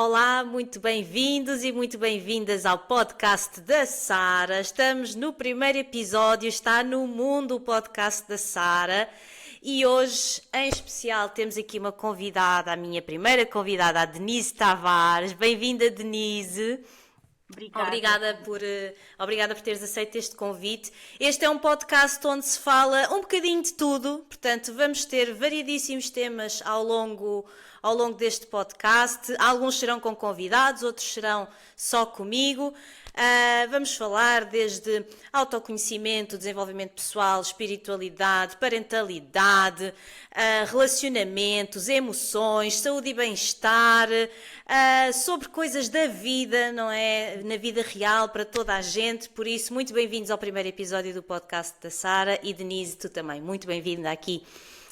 Olá, muito bem-vindos e muito bem-vindas ao podcast da Sara. Estamos no primeiro episódio, está no mundo o podcast da Sara e hoje, em especial, temos aqui uma convidada, a minha primeira convidada, a Denise Tavares. Bem-vinda, Denise. Obrigada. Obrigada por teres aceito este convite. Este é um podcast onde se fala um bocadinho de tudo, portanto vamos ter variedíssimos temas ao longo deste podcast. Alguns serão com convidados, outros serão só comigo. Vamos falar desde autoconhecimento, desenvolvimento pessoal, espiritualidade, parentalidade, relacionamentos, emoções, saúde e bem-estar, sobre coisas da vida, não é? Na vida real para toda a gente. Por isso, muito bem-vindos ao primeiro episódio do podcast da Sara e Denise, tu também, muito bem-vinda aqui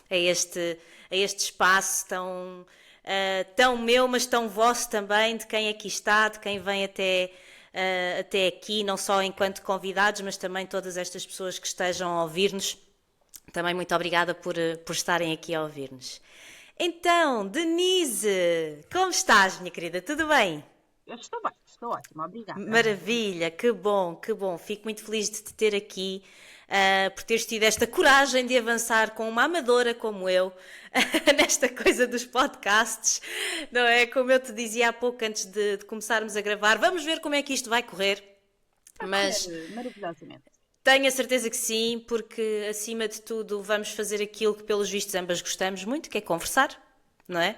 a este espaço tão meu, mas tão vosso também, de quem aqui está, de quem vem até aqui, não só enquanto convidados, mas também todas estas pessoas que estejam a ouvir-nos. Também muito obrigada por estarem aqui a ouvir-nos. Então, Denise, como estás, minha querida? Tudo bem? Eu estou bem, estou ótima, obrigada. Maravilha, que bom. Fico muito feliz de te ter aqui, por teres tido esta coragem de avançar com uma amadora como eu, nesta coisa dos podcasts, não é? Como eu te dizia há pouco, antes de começarmos a gravar, vamos ver como é que isto vai correr. Mas maravilhosamente. tenho a certeza que sim, porque acima de tudo vamos fazer aquilo que pelos vistos ambas gostamos muito, que é conversar, não é?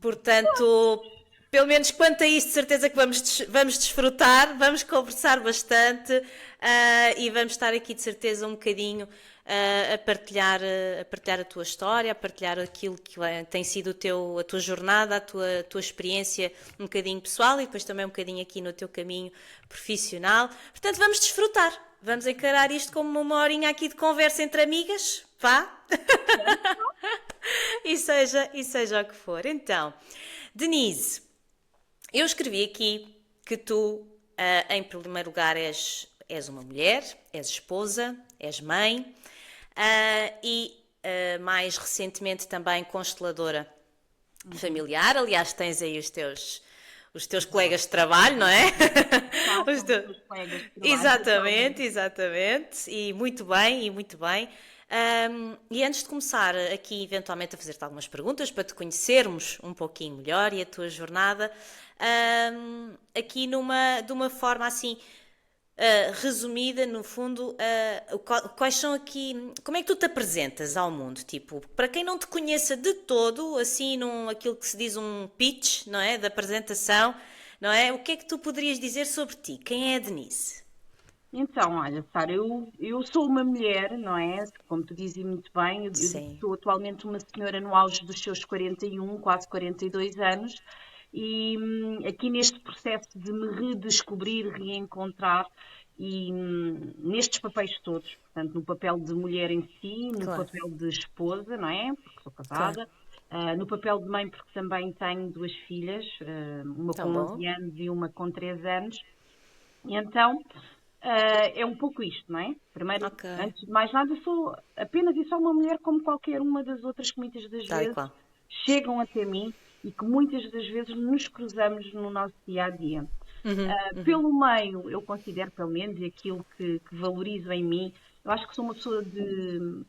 Portanto, pelo menos quanto a isso, de certeza que vamos desfrutar, vamos conversar bastante e vamos estar aqui de certeza um bocadinho a partilhar a tua história, a partilhar aquilo que tem sido a tua jornada, a tua experiência um bocadinho pessoal e depois também um bocadinho aqui no teu caminho profissional. Portanto, vamos desfrutar, vamos encarar isto como uma horinha aqui de conversa entre amigas, vá? e seja o que for. Então, Denise, eu escrevi aqui que tu, em primeiro lugar, és uma mulher, és esposa, és mãe e mais recentemente também consteladora familiar. Aliás, tens aí os teus colegas de trabalho, não é? Os teus colegas de trabalho. Exatamente. E muito bem. E antes de começar aqui eventualmente a fazer-te algumas perguntas para te conhecermos um pouquinho melhor e a tua jornada, aqui de uma forma assim resumida, no fundo, quais são aqui, como é que tu te apresentas ao mundo? Tipo, para quem não te conheça de todo, assim, aquilo que se diz um pitch, não é? Da apresentação, não é? O que é que tu poderias dizer sobre ti? Quem é a Denise? Então, olha, Sara, eu sou uma mulher, não é? Como tu dizes muito bem, eu Sim. sou atualmente uma senhora no auge dos seus 41, quase 42 anos, e aqui neste processo de me redescobrir, reencontrar, e nestes papéis todos, portanto, no papel de mulher em si, no Claro. papel de esposa, não é? Porque sou Claro. casada, no papel de mãe, porque também tenho duas filhas, uma Tá com bom. 11 anos e uma com 3 anos, e então é um pouco isto, não é? Primeiro, Ok. antes de mais nada, sou apenas e só uma mulher como qualquer uma das outras que muitas das Tal e vezes qual. chegam até mim e que muitas das vezes nos cruzamos no nosso dia a dia. Pelo meio, eu considero, pelo menos, e aquilo que valorizo em mim, eu acho que sou uma pessoa de.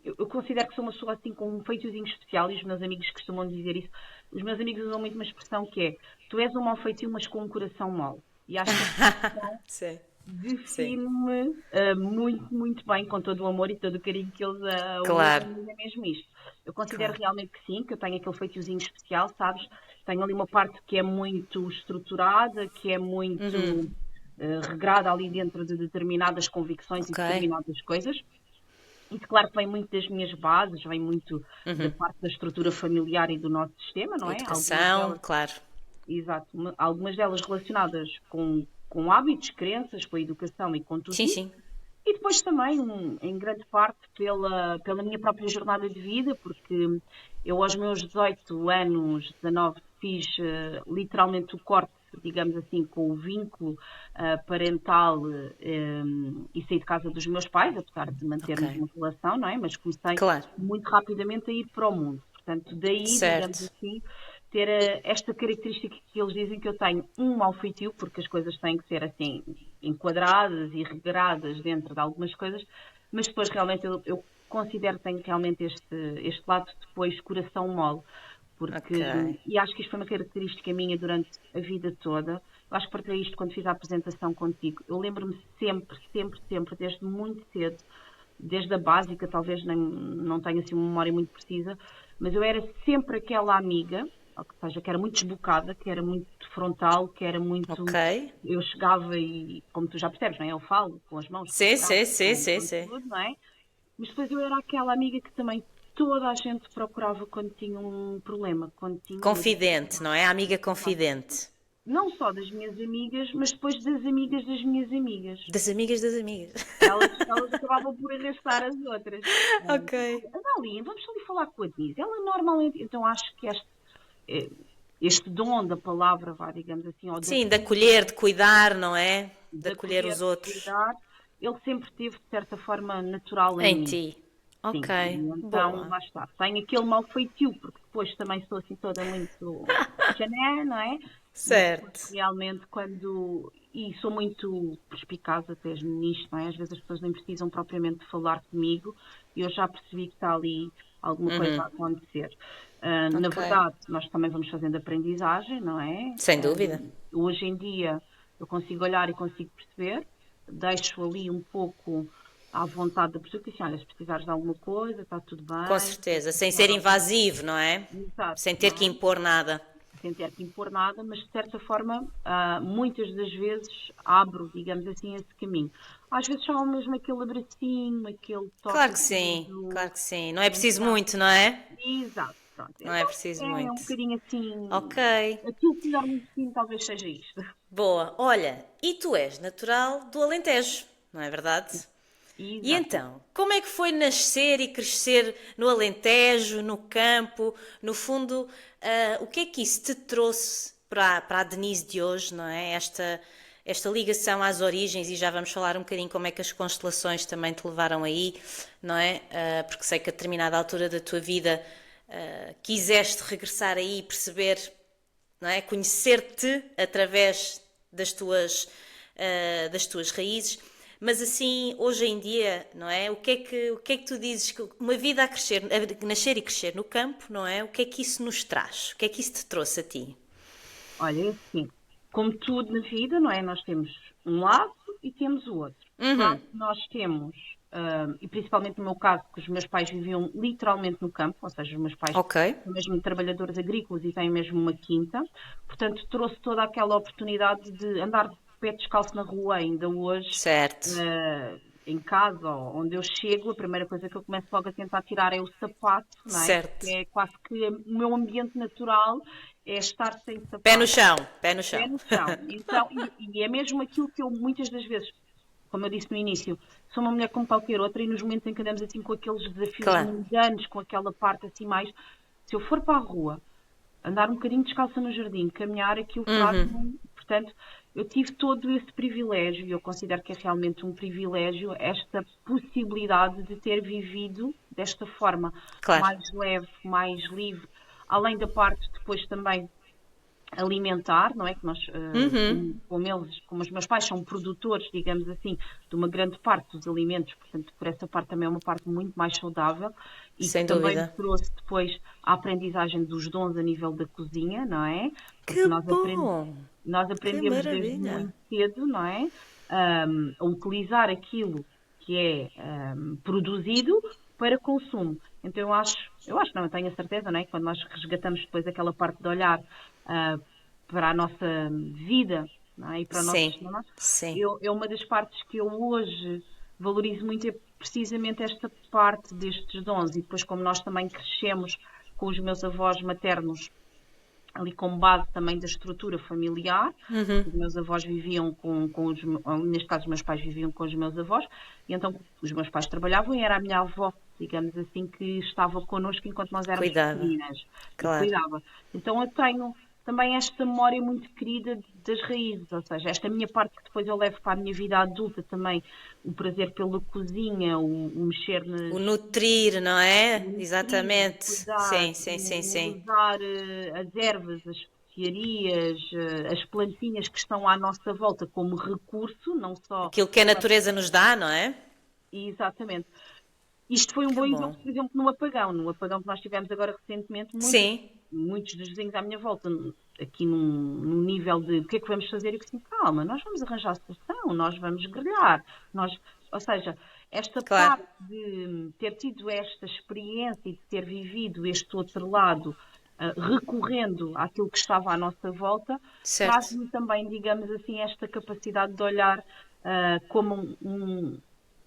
Eu considero que sou uma pessoa assim com um feitiozinho especial e os meus amigos costumam dizer isso. Os meus amigos usam muito uma expressão que é: tu és um mau feitio, mas com um coração mole. E acho que esta expressão Sim. Sim. define-me muito, muito bem, com todo o amor e todo o carinho que eles Claro. usam, é mesmo isto. Eu considero Claro. realmente que sim, que eu tenho aquele feitiozinho especial, sabes? Tenho ali uma parte que é muito estruturada, que é muito regrada ali dentro de determinadas convicções e Ok. determinadas coisas. Isso, claro, que vem muito das minhas bases, vem muito da parte da estrutura familiar e do nosso sistema, não é? Algumas Educação, delas, claro. exato, algumas delas relacionadas com hábitos, crenças, com a educação e com tudo Sim, isso. sim. E depois também, em grande parte, pela minha própria jornada de vida, porque eu aos meus 18 anos, 19, fiz literalmente o corte, digamos assim, com o vínculo parental e saí de casa dos meus pais, apesar de mantermos Ok. uma relação, não é? Mas comecei Claro. muito rapidamente a ir para o mundo. Portanto, daí, digamos Certo. assim, ter esta característica que eles dizem que eu tenho um mau feitio, porque as coisas têm que ser assim enquadradas e regradas dentro de algumas coisas, mas depois realmente eu considero que tenho realmente este lado depois coração mole, porque, Ok. e acho que isto foi uma característica minha durante a vida toda. Eu acho que partilhei isto quando fiz a apresentação contigo. Eu lembro-me sempre, sempre, sempre, desde muito cedo, desde a básica, talvez não tenha assim uma memória muito precisa, mas eu era sempre aquela amiga, ou seja, que era muito desbocada, que era muito frontal, que era Ok. muito. Eu chegava e, como tu já percebes, não é? Eu falo com as mãos, com os Sim, sim, braços, sim, com, sim, com sim. tudo, não é? Mas depois eu era aquela amiga que também toda a gente procurava quando tinha um problema, quando tinha uma Confidente, dificuldade. não é? A amiga confidente. Não só das minhas amigas, mas depois das amigas das minhas amigas. Das amigas das amigas. Elas acabavam por arrastar as outras. Ok. Anda ali, vamos ali falar com a Denise. Ela normalmente. Então acho que eh, este dom da palavra, vá, digamos assim, ou da Sim, de acolher, de cuidar, não é? De de acolher acolher, os de outros. cuidar, ele sempre teve, de certa forma, natural em Em mim. ti. Ok, Sim, e então boa. lá está. Tenho aquele mau feitio, porque depois também sou assim toda muito chané, não é? Mas depois Certo. realmente quando. E sou muito perspicaz até nisto, não é? Às vezes as pessoas nem precisam propriamente de falar comigo e eu já percebi que está ali alguma coisa a acontecer. Na Ok. verdade, nós também vamos fazendo aprendizagem, não é? Sem dúvida. Hoje em dia eu consigo olhar e consigo perceber, deixo ali um pouco à vontade da pessoa que diz, olha, se precisares de alguma coisa, está tudo Com bem, certeza. Sem ser fora invasivo, não é? exato, Sem ter não que é? impor nada. Sem ter que impor nada, mas de certa forma, muitas das vezes abro, digamos assim, esse caminho. Às vezes só mesmo aquele abracinho, aquele toque Claro que assim sim, do. claro que sim. Não é preciso Então, muito, não é? exato, pronto. Não é Então preciso é um muito. bocadinho assim, Ok. aquilo que melhor me define talvez seja isto. Boa. Olha, e tu és natural do Alentejo, não é verdade? E Exato. então, como é que foi nascer e crescer no Alentejo, no campo? No fundo, o que é que isso te trouxe para a Denise de hoje, não é? Esta ligação às origens, e já vamos falar um bocadinho como é que as constelações também te levaram aí, não é? Porque sei que a determinada altura da tua vida quiseste regressar aí e perceber, não é? Conhecer-te através das tuas raízes. Mas assim, hoje em dia, não é? O que é que tu dizes que uma vida a crescer, a nascer e crescer no campo, não é? O que é que isso nos traz? O que é que isso te trouxe a ti? Olha, é assim, como tudo na vida, não é? Nós temos um lado e temos o outro. Claro que nós temos, e principalmente no meu caso, que os meus pais viviam literalmente no campo, ou seja, os meus pais Ok, são mesmo trabalhadores agrícolas e têm mesmo uma quinta, portanto trouxe toda aquela oportunidade de andar de pé descalço na rua ainda hoje, certo, em casa, ou onde eu chego, a primeira coisa que eu começo logo a tentar tirar é o sapato, não é? Porque certo. é quase que o meu ambiente natural é estar sem Pé no sapato, chão, pé no pé chão. no chão. Então, e é mesmo aquilo que eu muitas das vezes, como eu disse no início, sou uma mulher como qualquer outra e nos momentos em que andamos assim com aqueles desafios Claro. mundanos, com aquela parte assim mais, se eu for para a rua, andar um bocadinho descalça no jardim, caminhar, aquilo traz-me. Portanto, eu tive todo esse privilégio, e eu considero que é realmente um privilégio, esta possibilidade de ter vivido desta forma Claro. mais leve, mais livre, além da parte depois também alimentar, não é? Que nós, como os meus pais são produtores, digamos assim, de uma grande parte dos alimentos, portanto, por essa parte também é uma parte muito mais saudável e que Sem também me dúvida. trouxe depois a aprendizagem dos dons a nível da cozinha, não é? Que Porque bom! nós Que aprendemos desde maravilha! muito cedo, não é? A utilizar aquilo que é produzido para consumo. Então eu acho, não, eu tenho a certeza, não é? Quando nós resgatamos depois aquela parte de olhar ah, para a nossa vida, não é? E para o nosso Sim, sistema, sim. é uma das partes que eu hoje valorizo muito, é precisamente esta parte destes dons. E depois, como nós também crescemos com os meus avós maternos ali com base também da estrutura familiar, porque os meus avós viviam neste caso os meus pais viviam com os meus avós, e então os meus pais trabalhavam e era a minha avó, digamos assim, que estava connosco enquanto nós éramos Cuidava. pequeninas e Claro. cuidava. Então eu tenho também esta memória muito querida das raízes, ou seja, esta minha parte que depois eu levo para a minha vida adulta também, o prazer pela cozinha, o mexer O nas, nutrir, não é? o nutrir, o Exatamente. cuidar, Sim, sim, sim, o sim. usar as ervas, as especiarias, as plantinhas que estão à nossa volta como recurso, não só. Aquilo que a natureza nos dá, não é? Exatamente. Isto foi um Que bom bom. exemplo, por exemplo, no apagão que nós tivemos agora recentemente, Sim, muitos dos vizinhos à minha volta, aqui num nível de o que é que vamos fazer? Eu disse, calma, nós vamos arranjar a solução, nós vamos grelhar, nós, ou seja, esta claro. parte de ter tido esta experiência e de ter vivido este outro lado, recorrendo àquilo que estava à nossa volta, Certo. traz-me também, digamos assim, esta capacidade de olhar como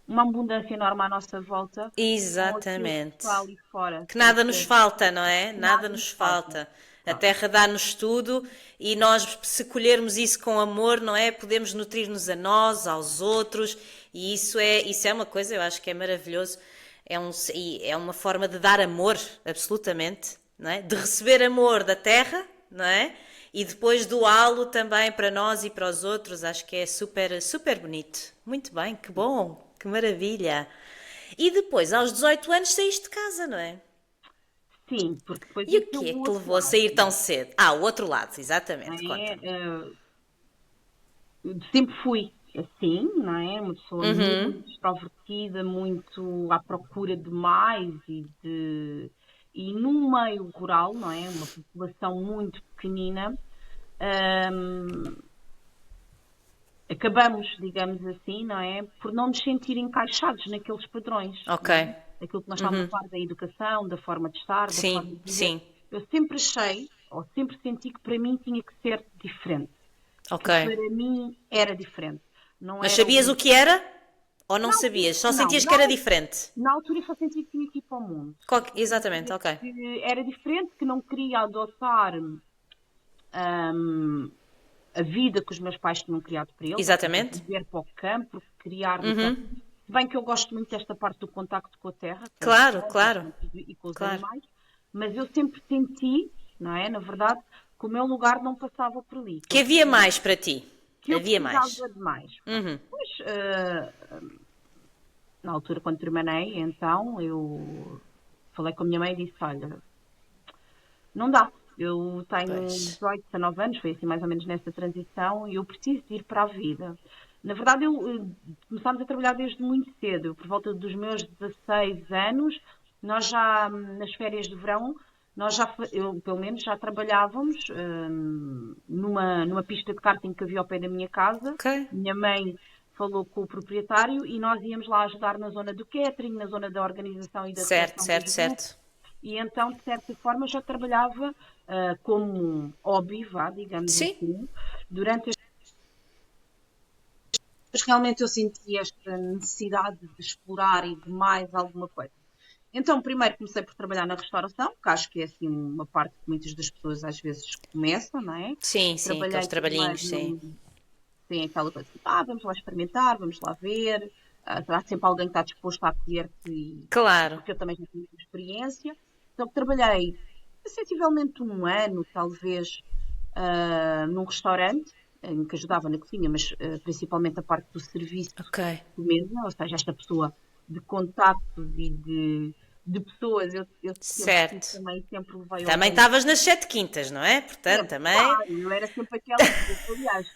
uma abundância enorme à nossa volta, com aquilo que está Exatamente. ali fora, Que sem nada nos ter falta, não é? Nada nada nos nos falta. falta. A Pronto. terra dá-nos tudo e nós, se colhermos isso com amor, não é? Podemos nutrir-nos a nós, aos outros, e isso é uma coisa, eu acho que é maravilhoso. E é uma forma de dar amor, absolutamente, não é? De receber amor da terra, não é? E depois doá-lo também para nós e para os outros. Acho que é super, super bonito. Muito bem, que bom, que maravilha. E depois, aos 18 anos, saíste de casa, não é? Sim, porque depois E esse o é que é o que outro levou a lado, sair tão cedo? Ah, o outro lado, não exatamente, é? conta-me. Sempre fui assim, não é? Uma pessoa muito extrovertida, muito à procura de mais e num meio rural, não é? Uma população muito pequenina, hum, acabamos, digamos assim, não é? Por não nos sentir encaixados naqueles padrões, Ok. não é? Aquilo que nós estávamos a falar da educação, da forma de estar, da Sim, forma de viver. sim. Eu sempre achei, ou sempre senti que para mim tinha que ser diferente. Ok. Que para mim era diferente. Não Mas era sabias o. o que era? Ou não Na altura, sabias? Só não, sentias que era diferente? na altura eu só sentia que tinha que ir para o mundo. Exatamente, ok. Que era diferente, que não queria adotar a vida que os meus pais tinham criado para eles, ou seja, Exatamente. viver para o campo, criar no campo. Se bem que eu gosto muito desta parte do contacto com a terra, com as Claro, plantas claro, e com os claro. animais, mas eu sempre senti, não é? Na verdade, que o meu lugar não passava por ali, Que havia mais para ti? que eu Havia mais. precisava de mais. Pronto. Pois, na altura, quando terminei, então, eu falei com a minha mãe e disse, olha, não dá. Eu tenho Pois. 18, 19 anos, foi assim mais ou menos nessa transição, e eu preciso de ir para a vida. Na verdade, começámos a trabalhar desde muito cedo. Eu, por volta dos meus 16 anos, nós já, nas férias de verão, eu pelo menos já trabalhávamos numa pista de karting que havia ao pé da minha casa. Ok. Minha mãe falou com o proprietário e nós íamos lá ajudar na zona do catering, na zona da organização e da Certo, recepção dos certo, grupos. certo. E então, de certa forma, já trabalhava como hobby, vá, digamos Sim. assim, durante este. Mas realmente eu senti esta necessidade de explorar e de mais alguma coisa. Então, primeiro comecei por trabalhar na restauração, que acho que é assim uma parte que muitas das pessoas às vezes começam, não é? Sim, sim, aqueles Trabalhei trabalhinhos, sim. primeiro, tem aquela coisa de, vamos lá experimentar, vamos lá ver. Há sempre alguém que está disposto a acolher-te, Claro. porque eu também já tinha experiência. Então, trabalhei sensivelmente um ano, talvez, num restaurante, em que ajudava na cozinha, mas principalmente a parte do serviço Ok. de mesa, ou seja, esta pessoa de contactos e de pessoas, eu sempre tive Certo. também, sempre levei ao Também bem. estavas nas sete quintas, não é? Portanto, Sempre, também claro, eu era sempre aquela que, aliás,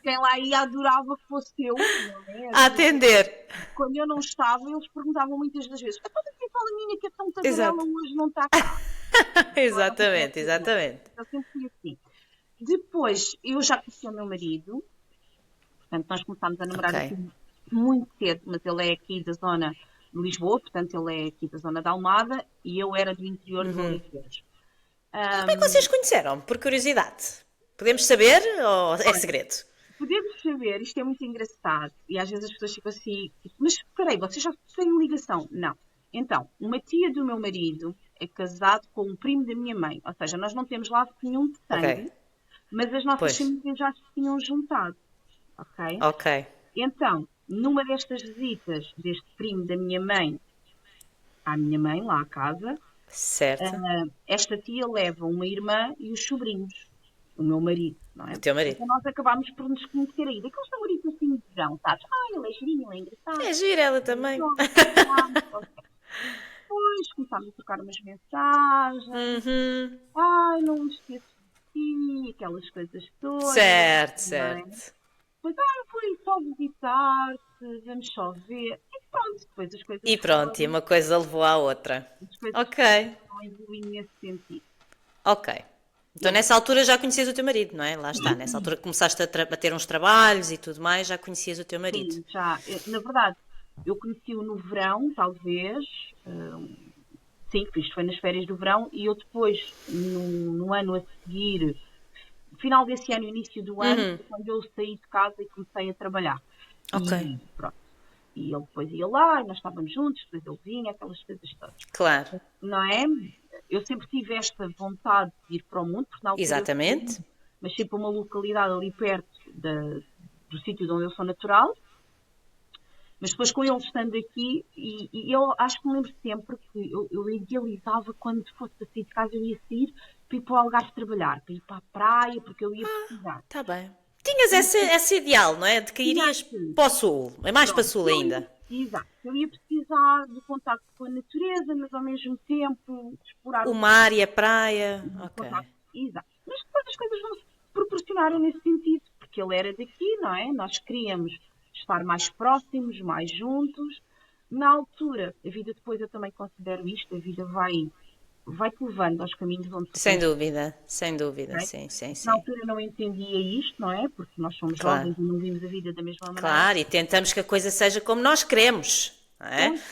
quem lá ia adorava que fosse eu, não é? a atender. Quando eu não estava, eles perguntavam muitas das vezes: então, aquela menina que é tão tagarela Exato. hoje não está cá. Exatamente, exatamente. Eu sempre fui assim. Depois, eu já conheci o meu marido, portanto, nós começámos a Ok. namorar aqui muito cedo, mas ele é aqui da zona de Lisboa, portanto, ele é aqui da zona da Almada e eu era do interior de Olinqueiras. Como é que vocês conheceram? Por curiosidade. Podemos saber ou é Olha, segredo? podemos saber, isto é muito engraçado, e às vezes as pessoas ficam assim, tipo, mas espera aí, vocês já têm ligação? Não. Então, uma tia do meu marido é casado com um primo da minha mãe, ou seja, nós não temos laço nenhum de Ok. sangue, mas as nossas Pois. famílias já se tinham juntado, ok? Ok. Então, numa destas visitas deste primo da minha mãe à minha mãe, lá à casa, Certo. esta tia leva uma irmã e os sobrinhos. o meu marido, não é? O teu marido. Então nós acabámos por nos conhecer aí, daqueles namoritos assim de verão, sabes? Ai, ele é girinho, ele é engraçado. É gira ela também. Depois começámos a trocar umas mensagens. Uhum. Ai, não me esqueço de ti, aquelas coisas todas, Certo, não é? certo. Depois, eu fui só visitar-te, vamos só ver. E pronto, depois E pronto, e uma coisa levou à outra. as coisas Ok, foram evoluindo nesse sentido. ok. Então nessa altura já conhecias o teu marido, não é? Lá está, nessa altura que começaste a ter uns trabalhos e tudo mais, já conhecias o teu marido. Sim, já. Na verdade, eu conheci-o no verão, talvez. Sim, isto foi nas férias do verão. E eu depois, no ano a seguir, final desse ano, início do ano, foi quando eu saí de casa e comecei a trabalhar. Ok, E pronto. E ele depois ia lá, e nós estávamos juntos, depois ele vinha, aquelas coisas todas. claro. Não é? Eu sempre tive esta vontade de ir para o mundo, porque na altura eu Exatamente. fui, mas sempre uma localidade ali perto do sítio de onde eu sou natural. Mas depois com ele estando aqui, e eu acho que me lembro sempre que eu idealizava quando fosse sair de casa, eu ia sair para ir para o Algarve trabalhar, para ir para a praia, porque eu ia precisar. Está bem. Tinhas esse ideal, não é? De que irias Exato. para o sul. É mais para o Pronto, sul ainda. exato. Eu ia precisar do contacto com a natureza, mas ao mesmo tempo explorar O mar e a praia. o Ok. contacto. Exato. Mas depois as coisas vão se proporcionaram nesse sentido, porque ele era daqui, não é? Nós queríamos estar mais próximos, mais juntos. Na altura, a vida depois eu também considero isto, a vida vai-te levando aos caminhos onde tu tens Sem dúvida, que ir. sim, sim, Na sim. altura eu não entendia isto, não é? Porque nós somos Claro, jovens e não vimos a vida da mesma maneira. claro, e tentamos que a coisa seja como nós queremos, não é? Hoje,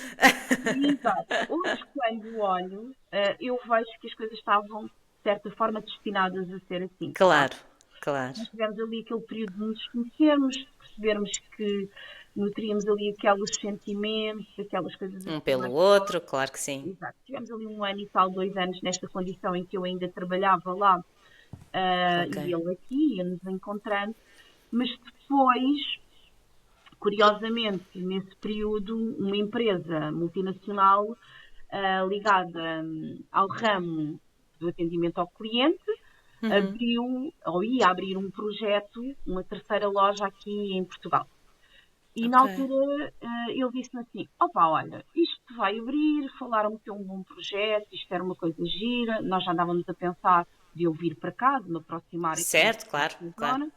exato. Hoje, quando olho, eu vejo que as coisas estavam, de certa forma, destinadas a ser assim. Claro, claro. Nós tivemos ali aquele período de nos conhecermos, de percebermos que nutríamos ali aqueles sentimentos, aquelas coisas Um assim pelo mais outro, fortes. claro que sim. Exato. Tivemos ali 1 ano e tal, 2 anos nesta condição em que eu ainda trabalhava lá, Ok. e ele aqui, ia-nos encontrando. Mas depois, curiosamente, nesse período, uma empresa multinacional ligada ao ramo do atendimento ao cliente abriu, ou ia abrir um projeto, uma terceira loja aqui em Portugal. E na Ok. altura ele disse-me assim, opa, olha, isto vai abrir, falaram-me que é um bom projeto, isto era uma coisa gira, nós já andávamos a pensar de eu vir para cá, de me aproximar aqui Certo, claro, da claro. zona.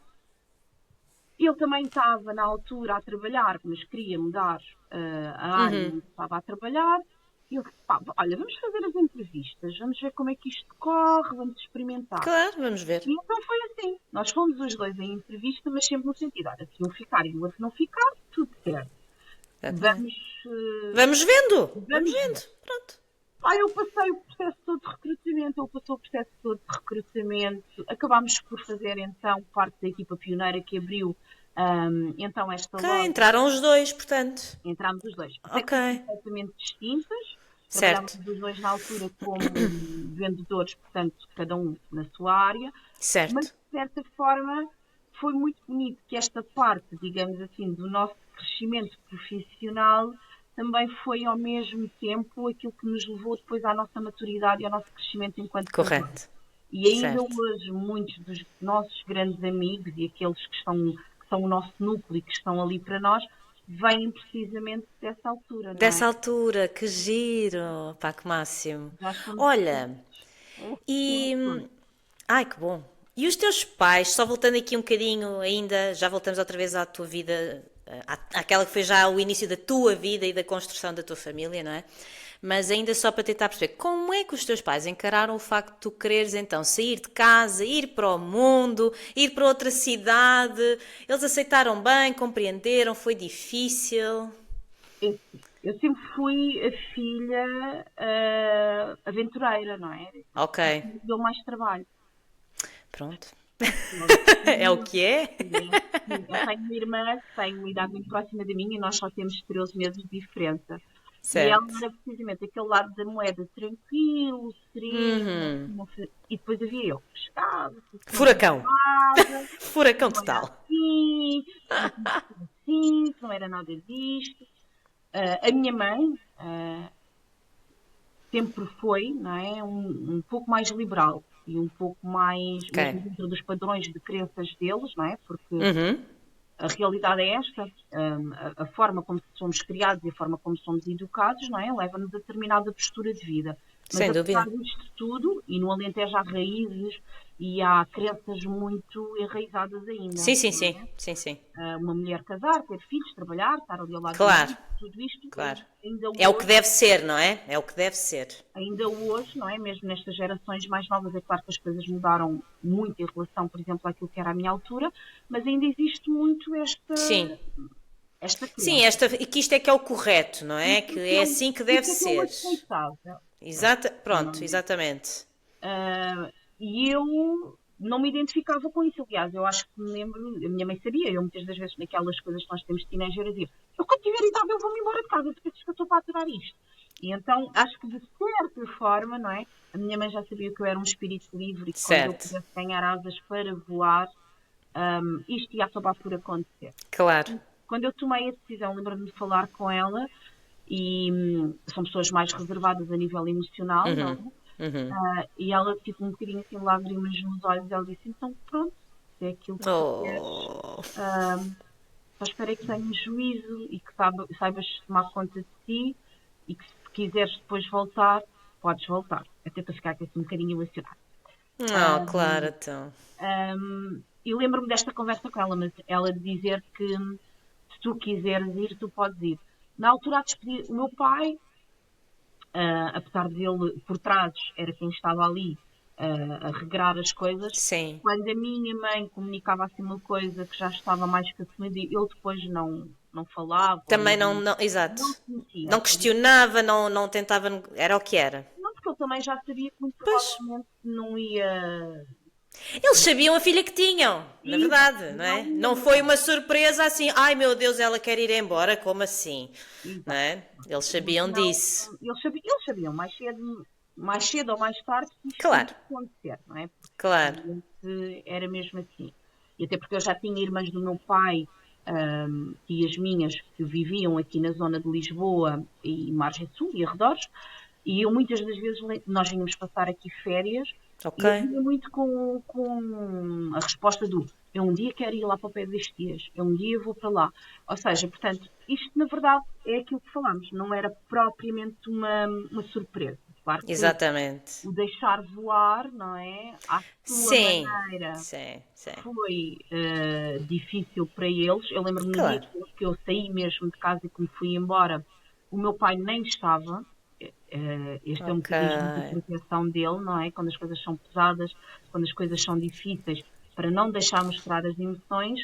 Ele também estava na altura a trabalhar, mas queria mudar a área onde estava a trabalhar. E eu disse, pá, olha, vamos fazer as entrevistas, vamos ver como é que isto corre, vamos experimentar. Claro, vamos ver. E então foi assim. Nós fomos os dois em entrevista, mas sempre no sentido, olha, se um ficar e o outro não ficar, tudo certo. Exatamente. Vamos, Vamos vendo, vamos vamos vendo. ver. Pronto. Eu passei o processo todo de recrutamento, ele passou o processo todo de recrutamento. Acabámos por fazer então parte da equipa pioneira que abriu então esta Ok, loja. entraram os dois, portanto. Entramos os dois. Ok. Técnicas completamente distintas. Trabalhámos Certo, os dois na altura como vendedores, portanto, cada um na sua área. Mas, certo. de certa forma, foi muito bonito que esta parte, digamos assim, do nosso crescimento profissional também foi ao mesmo tempo aquilo que nos levou depois à nossa maturidade e ao nosso crescimento enquanto casal. Correto. E ainda Certo. hoje, muitos dos nossos grandes amigos e aqueles que são o nosso núcleo e que estão ali para nós, vêm precisamente dessa altura, não é? Dessa altura, que giro. Pá, que máximo. Já estamos Olha, e. juntos. Ai, que bom. E os teus pais, só voltando aqui um bocadinho ainda, já voltamos outra vez à tua vida, àquela que foi já o início da tua vida e da construção da tua família, não é? Mas ainda só para tentar perceber, como é que os teus pais encararam o facto de tu quereres então sair de casa, ir para o mundo, ir para outra cidade? Eles aceitaram bem, compreenderam, foi difícil? Eu sempre fui a filha aventureira, não é? Ok, Deu mais trabalho. pronto. Eu É o que é? tenho uma irmã que tem uma idade muito próxima da minha e nós só temos 13 meses de diferença. E ela Certo. era precisamente aquele lado da moeda tranquilo, sereno, e depois havia eu que chegava, Furacão. casa, Furacão não era total. assim, que não era nada disto. A minha mãe, sempre foi, não é, um pouco mais liberal e um pouco mais, Ok. mesmo dentro dos padrões de crenças deles, não é? Porque Uhum. a realidade é esta, a forma como somos criados e a forma como somos educados, não é? Leva-nos a determinada postura de vida. Mas Sem apesar dúvida. disto tudo, e no Alentejo há raízes e há crenças muito enraizadas ainda, Sim, sim, não sim. é? Sim, sim. Uma mulher casar, ter filhos, trabalhar, estar ali ao lado do Claro, marido, tudo isto, claro. ainda É o que hoje deve ser, não é? É o que deve ser. ainda hoje, não é? Mesmo nestas gerações mais novas, é claro que as coisas mudaram muito em relação, por exemplo, àquilo que era a minha altura, mas ainda existe muito Sim. esta Sim, crença. e que isto é que é o correto, não é? Isto Que é que é é assim que deve isto é que é o ser. aceitável. Pronto, Exata, pronto, não é? exatamente. E eu não me identificava com isso. Aliás, eu acho que me lembro, a minha mãe sabia, eu muitas das vezes naquelas coisas que nós temos de teenager, eu dizia, eu quando tiver idade eu vou-me embora de casa, porque que eu estou para aturar isto. E então, acho que de certa forma, não é? A minha mãe já sabia que eu era um espírito livre e que quando eu Certo. pudesse ganhar asas para voar, isto ia acabar por acontecer. Claro. Quando eu tomei a decisão, lembro-me de falar com ela e são pessoas mais reservadas a nível emocional, não Uhum. é? Uhum. E ela ficou um bocadinho assim, lágrimas nos olhos. Ela disse: Então, pronto, se é aquilo que tu queres, Oh. só espero que tenhas juízo e que saibas tomar conta de ti e que se quiseres depois voltar, podes voltar. Até para ficar aqui assim um bocadinho emocionada. Oh, claro, então. E lembro-me desta conversa com ela, mas ela dizer que se tu quiseres ir, tu podes ir. Na altura, a despedir, o meu pai, apesar de ele por trás era quem estava ali a regrar as coisas, Sim. quando a minha mãe comunicava assim uma coisa que já estava mais que assumida, eu depois não falava, ou Também não, não, exato. não sentia. Não questionava, não, não tentava, era o que era. Não, porque eu também já sabia que muito Pois. provavelmente não ia. Eles sabiam a filha que tinham, na Exato, verdade, não não é? ia, Não não foi ia. uma surpresa assim, ai meu Deus, ela quer ir embora, como assim? Não Exato. é? Eles Porque sabiam não, disso. eles sabiam mais cedo ou mais tarde que isto ia Claro, acontecer, não é? claro. Realmente era mesmo assim. E até porque eu já tinha irmãs do meu pai, tias minhas, que viviam aqui na zona de Lisboa e Margem Sul e arredores, e eu muitas das vezes, nós vínhamos passar aqui férias, Ok. e eu vinha muito com a resposta do eu um dia quero ir lá para o pé destes dias, eu um dia vou para lá. Ou seja, portanto, isto na verdade é aquilo que falamos, não era propriamente uma surpresa. Claro que Exatamente. o deixar voar, não é? À sua Sim, maneira sim, sim. foi difícil para eles. Eu lembro-me no dia Claro. que eu saí mesmo de casa e que me fui embora, o meu pai nem estava. Este é um Ok. mecanismo de proteção dele, não é? Quando as coisas são pesadas, quando as coisas são difíceis, para não deixar mostrar as emoções,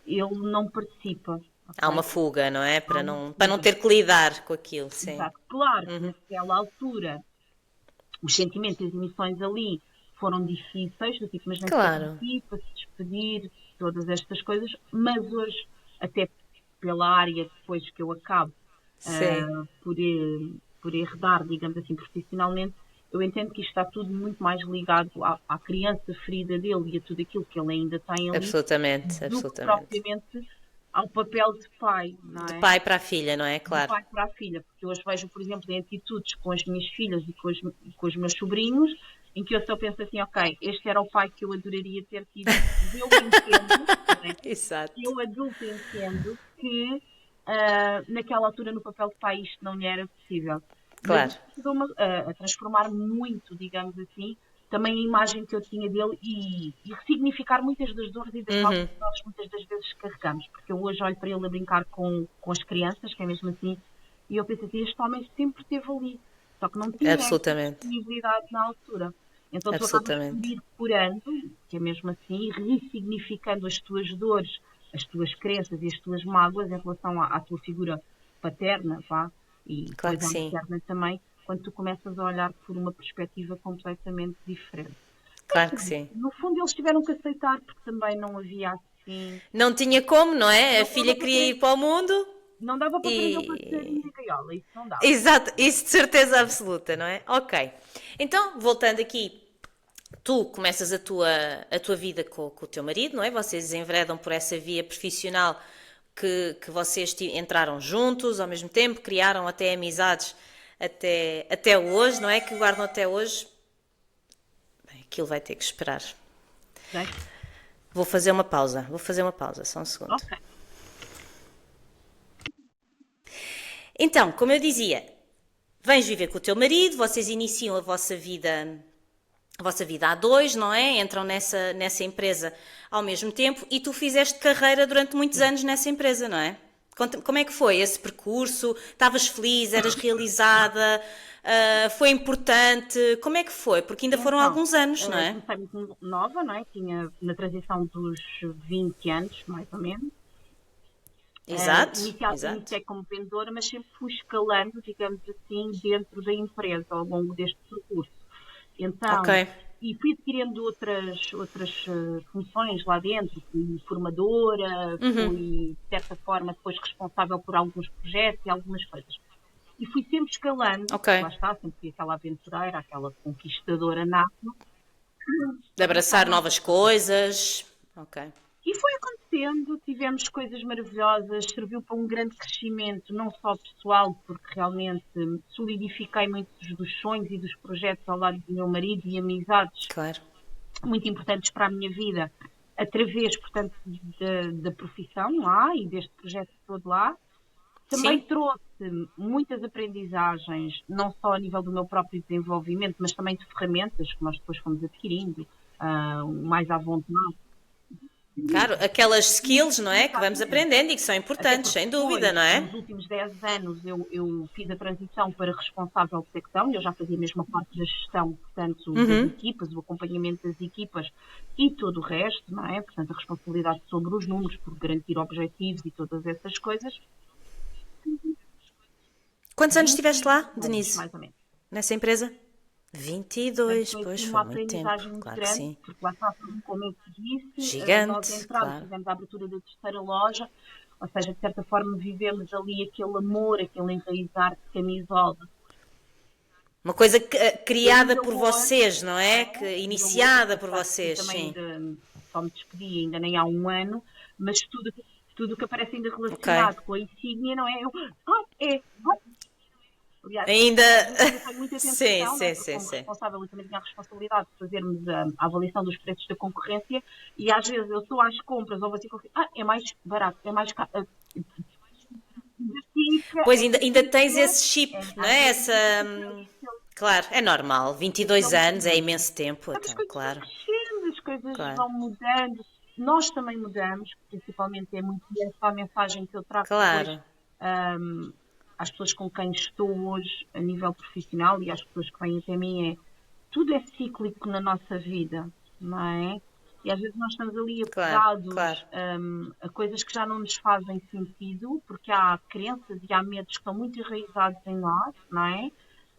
ele não participa, Há uma ok? fuga, não é? Há uma Para não fuga. ter que lidar com aquilo, sim. Exato. Claro que naquela altura os sentimentos e as emoções ali foram difíceis, do tipo, mas nem sequer Claro. consegui para se despedir, todas estas coisas, mas hoje, até pela área depois que eu acabo Sim. por herdar, digamos assim, profissionalmente, eu entendo que isto está tudo muito mais ligado à criança ferida dele e a tudo aquilo que ele ainda tem ali, Absolutamente, do que absolutamente. propriamente ao papel de pai, não De é? pai para a filha, não é? De Claro. pai para a filha, porque eu hoje vejo, por exemplo, em atitudes com as minhas filhas e com os meus sobrinhos, em que eu só penso assim, ok, este era o pai que eu adoraria ter tido. Eu entendo, não é? Exato. Eu adulto entendo que naquela altura no papel de pai isto não lhe era possível. Mas Claro. isso ajudou-me a transformar muito, digamos assim, também a imagem que eu tinha dele e ressignificar muitas das dores e das mágoas que nós muitas das vezes carregamos. Porque eu hoje olho para ele a brincar com as crianças, que é mesmo assim, e eu penso assim, este homem sempre esteve ali, só que não tinha esta Absolutamente. disponibilidade na altura. Então tu acabas por Absolutamente. ir curando, que é mesmo assim, ressignificando as tuas dores, as tuas crenças e as tuas mágoas em relação à tua figura paterna, vá, e Claro depois que à sim. materna também, quando tu começas a olhar por uma perspectiva completamente diferente. Mas Claro que pronto, sim. no fundo eles tiveram que aceitar porque também não havia assim, Não tinha como, não é? A não dava filha para queria prender, ir para o mundo não dava para prender o passarinho e. na gaiola, isso não dava. Exato, isso de certeza absoluta, não é? Ok. Então, voltando aqui, tu começas a tua vida com o teu marido, não é? Vocês enveredam por essa via profissional que vocês entraram juntos ao mesmo tempo, criaram até amizades até hoje, não é? Que guardam até hoje. Bem, aquilo vai ter que esperar. Ok. Vou fazer uma pausa, só um segundo. Ok. Então, como eu dizia, vens viver com o teu marido, vocês iniciam a vossa vida a dois, não é? Entram nessa empresa ao mesmo tempo e tu fizeste carreira durante muitos anos nessa empresa, não é? Como é que foi esse percurso? Estavas feliz? Eras realizada? Foi importante? Como é que foi? Porque ainda foram Então, alguns anos, não é? comecei muito nova, não é? Tinha na transição dos 20 anos, mais ou menos. Exato, Iniciei como vendedora, mas sempre fui escalando, digamos assim, dentro da empresa ao longo deste percurso. Ok, Então, e fui adquirindo outras funções lá dentro, fui formadora, fui, de certa forma, depois responsável por alguns projetos e algumas coisas. E fui sempre escalando, ok. lá está, sempre fui aquela aventureira, aquela conquistadora nata. De abraçar novas coisas. Ok. E foi acontecendo, tivemos coisas maravilhosas, serviu para um grande crescimento, não só pessoal, porque realmente solidifiquei muitos dos sonhos e dos projetos ao lado do meu marido e amizades Claro. muito importantes para a minha vida, através, portanto, da profissão lá e deste projeto todo lá. Também Sim, trouxe muitas aprendizagens, não só a nível do meu próprio desenvolvimento, mas também de ferramentas que nós depois fomos adquirindo, mais à vontade. claro. Aquelas skills, não é? Que vamos Exatamente. aprendendo e que são Até importantes, porque sem dúvida, depois, não é? nos últimos 10 anos, eu fiz a transição para responsável de secção, eu já fazia mesmo a parte da gestão, portanto, das equipas, o acompanhamento das equipas e todo o resto, não é? Portanto, a responsabilidade sobre os números, por garantir objetivos e todas essas coisas. Quantos anos estiveste lá, 22 anos, Denise? mais ou menos. Nessa empresa? Portanto, 22, foi pois assim foi uma muito tempo, aprendizagem muito claro que grande, sim. porque lá está, como eu te disse, nós Gigante, entramos, claro. fizemos a abertura da terceira loja, ou seja, de certa forma vivemos ali aquele amor, aquele enraizar de camisola. Uma coisa E criada ainda por hoje, vocês, não não é? é? Ainda hoje, Iniciada por apesar de que vocês, também sim. só me despedi ainda nem há um ano, mas tudo que aparece ainda Ok. relacionado com a insígnia, não é? Aliás, Ainda. às vezes ainda tenho muita Sim, tentação, né? sim, Porque sim, como sim. responsável eu também tinha a responsabilidade de fazermos a avaliação dos preços da concorrência e às vezes eu estou às compras ou vou assim, é mais barato, é mais caro. Pois Essa ainda tens fica, esse chip, não às é? vezes Essa. Claro, é normal. 22 aquele anos é momento. imenso tempo, As então, coisas vão claro, crescendo, as coisas claro. vão mudando, nós também mudamos, principalmente é muito essa a mensagem que eu trago depois Claro, hum, às pessoas com quem estou hoje a nível profissional e às pessoas que vêm até mim tudo é cíclico na nossa vida, não é? E às vezes nós estamos ali claro, apegados claro. a coisas que já não nos fazem sentido, porque há crenças e há medos que estão muito enraizados em nós, não é?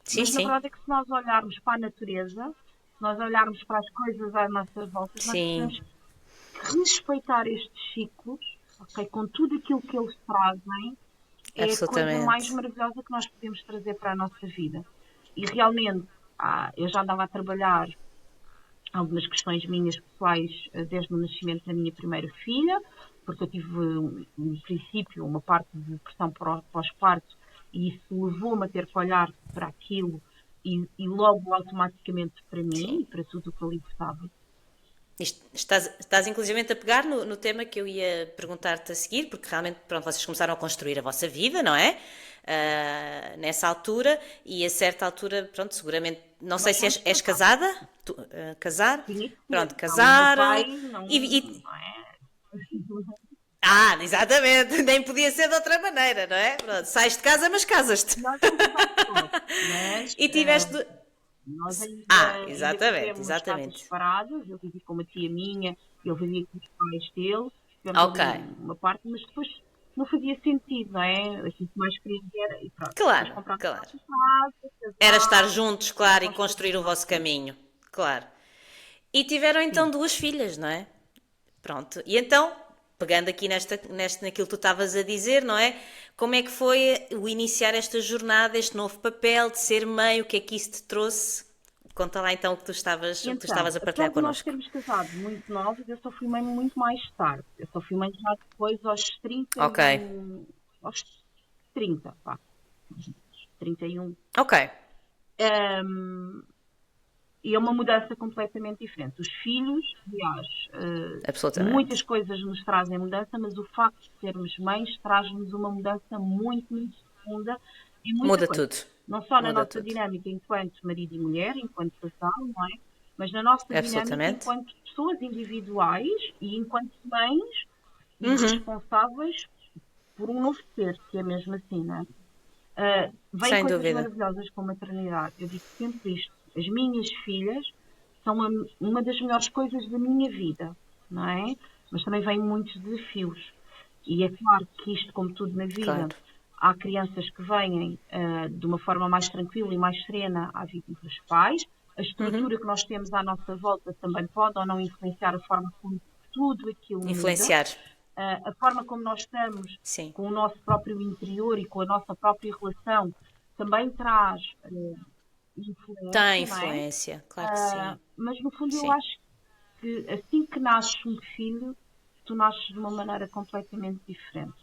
Sim, Mas na sim, verdade é que se nós olharmos para a natureza, se nós olharmos para as coisas à nossa volta, nós sim, temos que respeitar estes ciclos, ok? Com tudo aquilo que eles trazem, é a coisa mais absolutamente. maravilhosa que nós podemos trazer para a nossa vida. E realmente, eu já andava a trabalhar algumas questões minhas pessoais desde o nascimento da minha primeira filha, porque eu tive, no princípio, uma parte de depressão pós-parto e isso levou-me a ter que olhar para aquilo e logo automaticamente para mim Sim. e para tudo o que ali estava. Estás inclusivamente a pegar no tema que eu ia perguntar-te a seguir, porque realmente, pronto, vocês começaram a construir a vossa vida, não é? Nessa altura, e a certa altura, pronto, seguramente, não sei Nós se fomos és casados. casada? Casar? Tinha que ser, Pronto, senão o meu casar. pai não, E, não é? exatamente, nem podia ser de outra maneira, não é? Pronto, sais de casa, mas casas-te. Nós não casámos todos, mas E tiveste. nós ainda Exatamente, vivemos casas exatamente. separadas. Eu vivi com uma tia minha, ele vivia com os pais dele. Tivemos Ok, ali uma parte, mas depois não fazia sentido, não é? Aquilo que mais queria era, e pronto, depois claro, comprar a claro. nossa casa, Era estar casar, juntos, claro, e construir construir o o nosso vosso filho. caminho, claro. E tiveram então Sim. duas filhas, não é? Pronto. E então, pegando aqui naquilo que tu estavas a dizer, não é? Como é que foi o iniciar esta jornada, este novo papel de ser mãe? O que é que isso te trouxe? Conta lá então o que tu Então, estavas a apesar partilhar de nós connosco. termos casado muito novos, eu só fui mãe muito mais tarde. Eu só fui mãe já depois aos 30 Ok, aos 30, pá. 31. Ok, E é uma mudança completamente diferente. Os filhos, aliás, muitas absolutamente. coisas nos trazem mudança, mas o facto de sermos mães traz-nos uma mudança muito, muito profunda em muita Muda coisa. tudo. Não só na Muda nossa tudo. dinâmica enquanto marido e mulher, enquanto casal, não é? Mas na nossa dinâmica Absolutamente. enquanto pessoas individuais e enquanto mães e Uhum. responsáveis por um novo ser, que é mesmo assim, não é? Vêm Sem coisas dúvida. maravilhosas com a maternidade. Eu digo sempre isto. As minhas filhas são uma das melhores coisas da minha vida, não é? Mas também vêm muitos desafios. E é claro que isto, como tudo na vida, Claro. há crianças que vêm de uma forma mais tranquila e mais serena à vida dos pais. A estrutura que nós temos à nossa volta também pode ou não influenciar a forma como tudo aquilo muda. Influenciar. A forma como nós estamos Sim. com o nosso próprio interior e com a nossa própria relação também traz Tem influência, não é? influência. Claro que sim. Mas no fundo eu Sim. acho que assim que nasce um filho, tu nasces de uma maneira completamente diferente.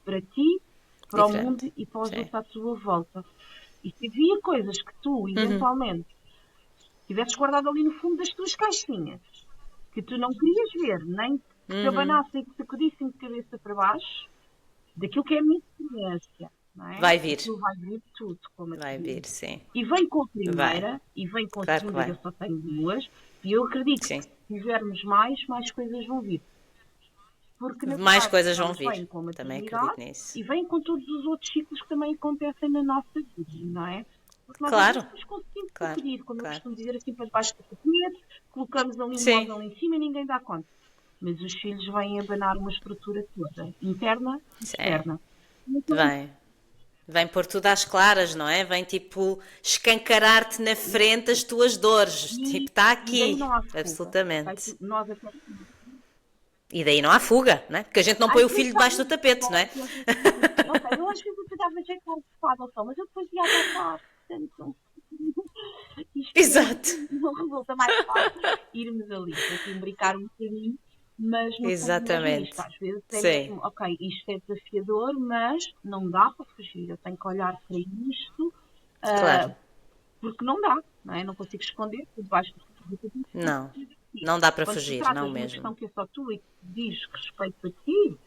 Para ti, para o Diferente. mundo e para os Sim. outros à tua volta. E se havia coisas que tu, eventualmente, tivesses guardado ali no fundo das tuas caixinhas, que tu não querias ver, nem que te abanassem, que te sacudissem de cabeça para baixo, daquilo que é a minha experiência, não é? Vai vir. Aquilo vai vir tudo, como eu te Vai vir, digo. sim. E vem com a Vai. primeira, e vem com a Claro que segunda, vai. eu só tenho duas, e eu acredito que Sim. se tivermos mais coisas vão vir. Porque, na Mais verdade, coisas vão elas vêm vir. com a Também maternidade acredito nisso. e vêm com todos os outros ciclos que também acontecem na nossa vida, não é? Porque nós às Claro. vezes nos conseguimos Claro. sacudir, como eu Claro. costumo dizer assim, para debaixo do tapete, colocamos ali um Sim. móvel em cima e ninguém dá conta. Mas os filhos vêm abanar uma estrutura toda, interna e Sim. externa. Então, Vem. Vem pôr tudo às claras, não é? Vem tipo escancarar-te na frente as tuas dores. Tipo, está e daí aqui. não há fuga. Ok? Absolutamente. Nós até. E daí não há fuga, não é? Porque a gente não põe Às o vezes filho há debaixo do muito tapete, não bom, é? pensa assim, ok, eu às vezes até dava jeito para ocupado ou só, mas eu depois ia adotar. Portanto, isto Exato. não resulta mais fácil irmos ali, portanto, imbricar um bocadinho, mas no fundo é mesmo isto. Exatamente. Às vezes é Sim. mesmo, ok, isto é desafiador, mas não dá para fugir. Eu tenho que olhar para isto, Claro. ah, porque não dá, não é? Não consigo esconder por debaixo do tapete. Não. Não dá para Quando tu fugir, não tratas de uma mesmo. questão que é só tu e que diz respeito a ti,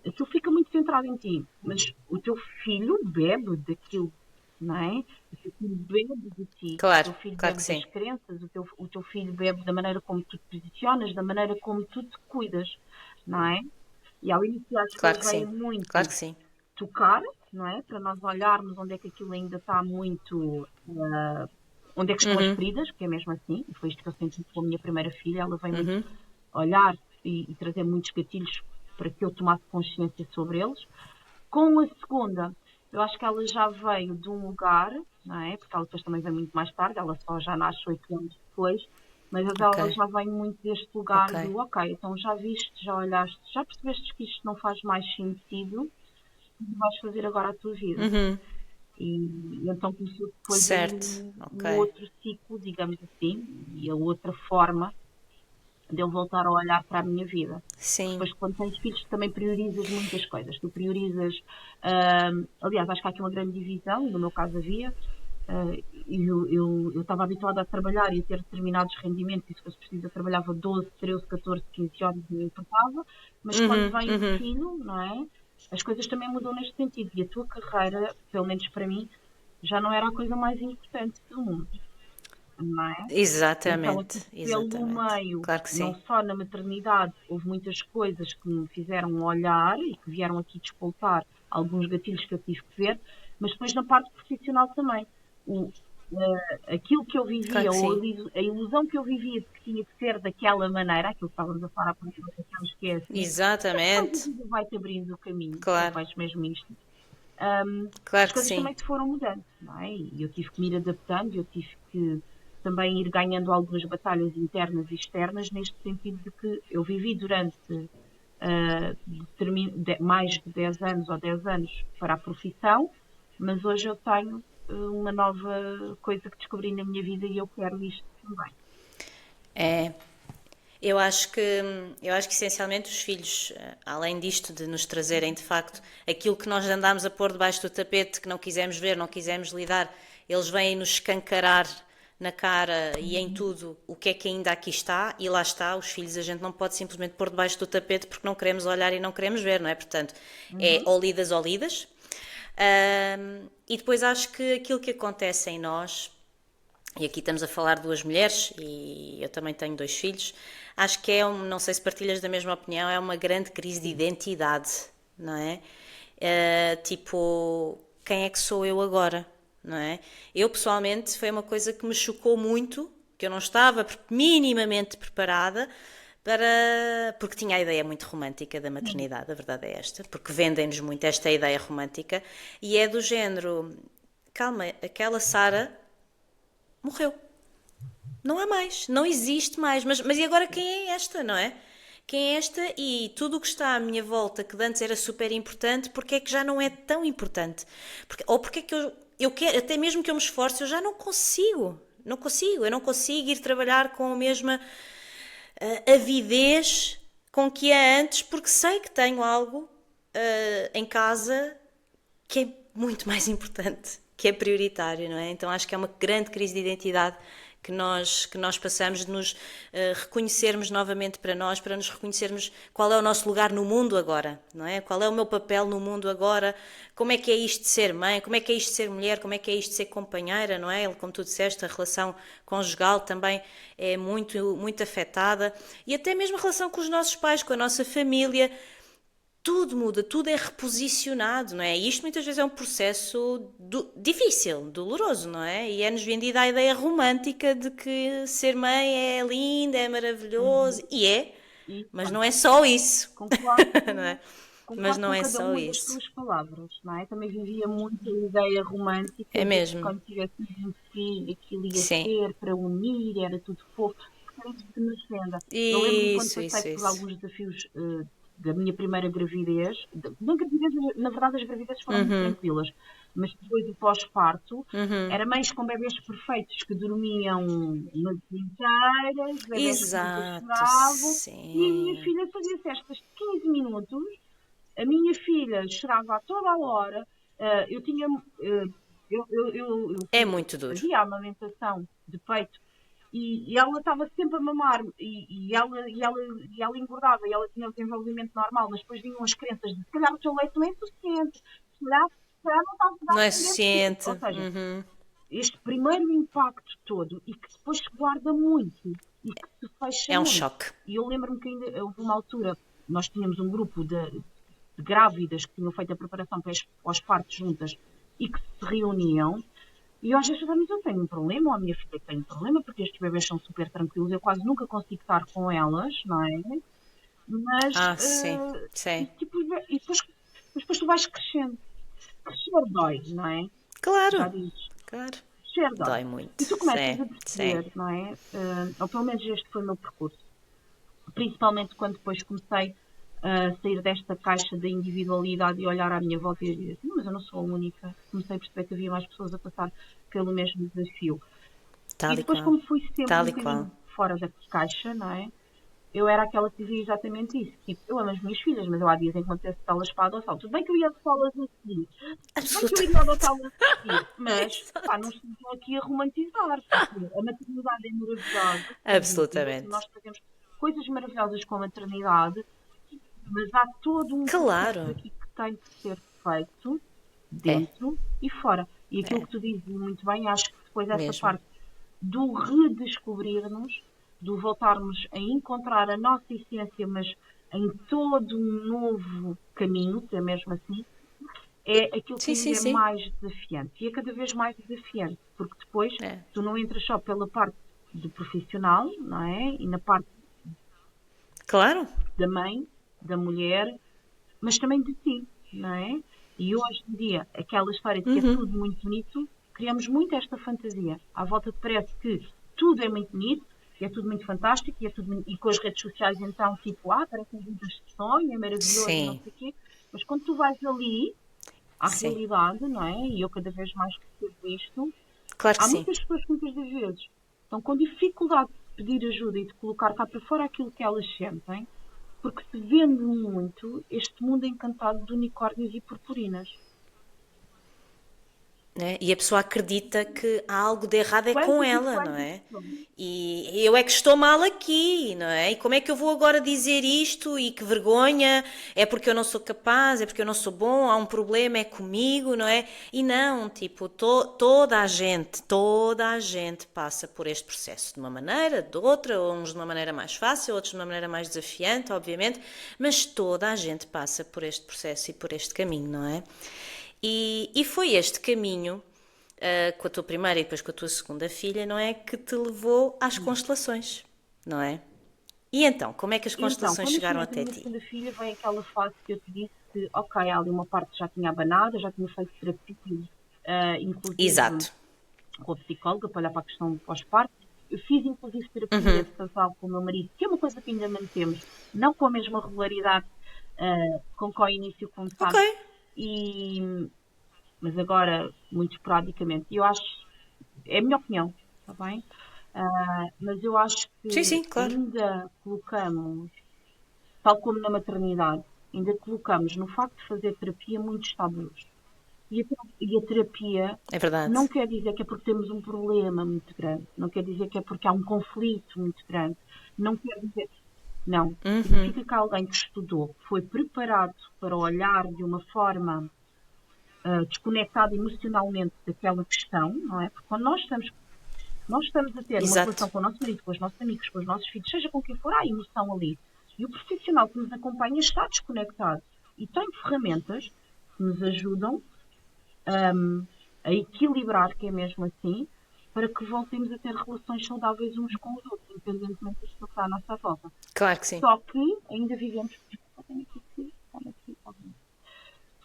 aquilo fica muito centrado em ti. Mas o teu filho bebe daquilo, não é? O teu filho bebe de ti, o Claro, teu filho claro bebe que das sim. crenças, o teu filho bebe da maneira como tu te posicionas, da maneira como tu te cuidas, não é? E ao início acho que Claro eles que vêm sim. Claro muito que sim. tocar, não é? Para nós olharmos onde é que aquilo ainda está muito. Onde é que estão as feridas, que é mesmo assim, e foi isto que eu senti com a minha primeira filha, ela vem muito olhar e trazer muitos gatilhos para que eu tomasse consciência sobre eles. Com a segunda, eu acho que ela já veio de um lugar, não é? Porque ela depois também vem muito mais tarde, ela só já nasce 8 anos depois, mas Ok. ela já vem muito deste lugar Ok. do ok, então já viste, já olhaste, já percebeste que isto não faz mais sentido, o que vais fazer agora a tua vida. E então começou depois aí Certo. Ok. o outro ciclo, digamos assim, e a outra forma de eu voltar a olhar para a minha vida. Sim. Depois, quando tens filhos, também priorizas muitas coisas. Tu priorizas. Aliás, acho que há aqui uma grande divisão, no meu caso havia. Eu estava habituada a trabalhar e a ter determinados rendimentos, e se fosse preciso, eu trabalhava 12, 13, 14, 15 horas e não importava. Mas quando vem um filho, não é? As coisas também mudam neste sentido. E a tua carreira, pelo menos para mim, já não era a coisa mais importante do mundo, não é? Então, aqui Exatamente. pelo Exatamente. meio, Claro que não sim. só na maternidade, houve muitas coisas que me fizeram olhar e que vieram aqui despoltar alguns gatilhos que eu tive que ver, mas depois na parte profissional também. O, aquilo que eu Claro vivia, que ou sim. a ilusão que eu vivia de que tinha que ser daquela maneira, aquilo que estávamos a falar há pouco, que é assim, mas depois a Exatamente. vida vai-te abrindo o caminho, eu Claro. vejo mesmo isto. As Claro que coisas sim. também se foram mudando, não é? E eu tive que me ir adaptando, eu tive que também ir ganhando algumas batalhas internas e externas, neste sentido de que eu vivi durante mais de 10 anos ou 10 anos para a profissão, mas hoje eu tenho uma nova coisa que descobri na minha vida e eu quero isto também. É. Eu acho que essencialmente os filhos, além disto de nos trazerem de facto aquilo que nós andámos a pôr debaixo do tapete, que não quisemos ver, não quisemos lidar, eles vêm nos escancarar na cara e em tudo o que é que ainda aqui está, e lá está, os filhos a gente não pode simplesmente pôr debaixo do tapete porque não queremos olhar e não queremos ver, não é? Portanto, é ou lidas ou lidas. E depois acho que aquilo que acontece em nós, e aqui estamos a falar de duas mulheres e eu também tenho dois filhos, acho que não sei se partilhas da mesma opinião, é uma grande crise de identidade, não é? Tipo, quem é que sou eu agora, não é? Eu pessoalmente foi uma coisa que me chocou muito, que eu não estava minimamente preparada porque tinha a ideia muito romântica da maternidade, a verdade é esta, porque vendem-nos muito esta ideia romântica, e é do género, calma, aquela Sara morreu. Não há mais, não existe mais. Mas e agora quem é esta, não é? Quem é esta e tudo o que está à minha volta, que antes era super importante, porque é que já não é tão importante? Ou porque é que eu quero, até mesmo que eu me esforce, eu já não consigo. Não consigo, eu não consigo ir trabalhar com a mesma avidez com que é antes, porque sei que tenho algo em casa que é muito mais importante, que é prioritário, não é? Então acho que é uma grande crise de identidade que nós passamos de nos reconhecermos novamente para nos reconhecermos qual é o nosso lugar no mundo agora, não é? Qual é o meu papel no mundo agora, como é que é isto de ser mãe, como é que é isto de ser mulher, como é que é isto de ser companheira, não é? Como tu disseste, a relação conjugal também é muito, muito afetada, e até mesmo a relação com os nossos pais, com a nossa família. Tudo muda, tudo é reposicionado, não é? E isto muitas vezes é um processo difícil, doloroso, não é? E é-nos vendida a ideia romântica de que ser mãe é lindo, é maravilhoso, e é, E, mas olha, não é só isso, concordo, não é? Mas concordo não com é cada só uma das isso. tuas palavras, não é? Também vivia muito a ideia romântica É de que mesmo, quando tivéssemos um filho aquilo ia sim. ser para unir, era tudo fofo, porque era isso que nos venda. Eu lembro-me quando Isso, passei isso, por isso. alguns desafios da minha primeira gravidez, na gravidez, na verdade as gravidezes foram muito tranquilas, mas depois do pós-parto, era mães com bebés perfeitos que dormiam noites inteiras, bebés que nunca Exato, choravam, e a minha sim. filha fazia cestas de 15 minutos. A minha filha chorava a toda a hora. Eu tinha. É muito duro. Fazia a amamentação de peito e ela estava sempre a mamar e ela engordava e ela tinha o desenvolvimento normal, mas depois vinham as crenças de se calhar o teu leite não é suficiente, se calhar não está a Não dar é ninguém suficiente. suficiente. Ou seja, este primeiro impacto todo e que depois se guarda muito e que se fecha É um muito. choque. E eu lembro-me que ainda houve uma altura, nós tínhamos um grupo de grávidas que tinham feito a preparação para os partos juntas e que se reuniam. E eu às vezes falava, mas eu tenho um problema, ou a minha filha tem um problema, porque estes bebês são super tranquilos, eu quase nunca consigo estar com elas, não é? Mas, Ah, sim, sim. tipo, e depois tu vais crescendo. Crescer dói, não é? Já Claro, dizes, claro. crescer dói. Dói muito. E tu começas Sim, a sim. perceber, não é? Ou pelo menos este foi o meu percurso. Principalmente quando depois comecei a sair desta caixa da individualidade e olhar à minha volta e dizer assim, mas eu não sou a única. Comecei a perceber que havia mais pessoas a passar pelo mesmo desafio. E Tal e depois, qual. como fui sempre um Tal e qual. bocadinho fora da caixa, não é? Eu era aquela que dizia exatamente isso. Tipo, eu amo as minhas filhas, mas eu há dias em que me apetece estar espada ao sal. Tudo bem que eu ia adotá-las a seguir. Tudo bem que eu iria Absolutamente. adotá-las a seguir. Mas, pá, não Exato. estão aqui a romantizar. Porque a maternidade é maravilhosa, sem dúvida. E Absolutamente. nós fazemos coisas maravilhosas com a maternidade. Mas há todo um processo Claro. aqui que tem que ser feito É, dentro e fora. E aquilo é. que tu dizes muito bem, acho que depois essa Mesmo. parte do redescobrir-nos, do voltarmos a encontrar a nossa essência, mas em todo um novo caminho, que é mesmo assim, é aquilo que Sim, sim, ainda é sim. mais desafiante. E é cada vez mais desafiante, porque depois É. tu não entras só pela parte do profissional, não é? E na parte Claro. da mãe, da mulher, mas também de ti, não é? E hoje em dia, aquela história de que é tudo muito bonito, criamos muito esta fantasia. À volta parece que tudo é muito bonito, e é tudo muito fantástico, e com as redes sociais então, tipo, parecem vidas de sonho, é maravilhoso e não Sim, sei o quê, mas quando tu vais ali, à sim. realidade, não é? E eu cada vez mais percebo isto, Claro que há sim. muitas pessoas que muitas das vezes estão com dificuldade pedir ajuda e de colocar cá para fora aquilo que elas sentem, porque se vende muito este mundo encantado de unicórnios e purpurinas. Né? E a pessoa acredita que há algo de errado é com Quantas e ela, não quantas é? pessoas? E eu é que estou mal aqui, não é? E como é que eu vou agora dizer isto? E que vergonha, é porque eu não sou capaz, é porque eu não sou bom, há um problema, é comigo, não é? E não, tipo, toda a gente passa por este processo de uma maneira, de outra, uns de uma maneira mais fácil, outros de uma maneira mais desafiante, obviamente, mas toda a gente passa por este processo e por este caminho, não é? E foi este caminho, com a tua primeira e depois com a tua segunda filha, não é? Que te levou às constelações, não é? E então, como é que as Então, constelações quando chegaram nascimento da até minha ti? segunda filha, vem aquela fase que eu te disse que, ok, há ali uma parte que já tinha abanado, eu já tinha feito terapia, inclusive Exato. com a psicóloga, para olhar para a questão do pós-parto. Eu fiz, inclusive, terapia de casal com o meu marido, que é uma coisa que ainda mantemos, não com a mesma regularidade com que ao início Ok. começámos, e, mas agora muito esporadicamente. E eu acho, é a minha opinião, está bem? Mas eu acho Sim, que sim, claro. ainda colocamos, tal como na maternidade, ainda colocamos no facto de fazer terapia muitos tabus. E a terapia É verdade. não quer dizer que é porque temos um problema muito grande, não quer dizer que é porque há um conflito muito grande, não quer dizer. Não. Significa que alguém que estudou, que foi preparado para olhar de uma forma desconectada emocionalmente daquela questão, não é? Porque quando nós estamos a ter uma relação Exato. com o nosso marido, com os nossos amigos, com os nossos filhos, seja com quem for, há emoção ali. E o profissional que nos acompanha está desconectado e tem ferramentas que nos ajudam a equilibrar, que é mesmo assim, para que voltemos a ter relações saudáveis uns com os outros, independentemente do que está à nossa volta. Claro que sim. Só que ainda vivemos.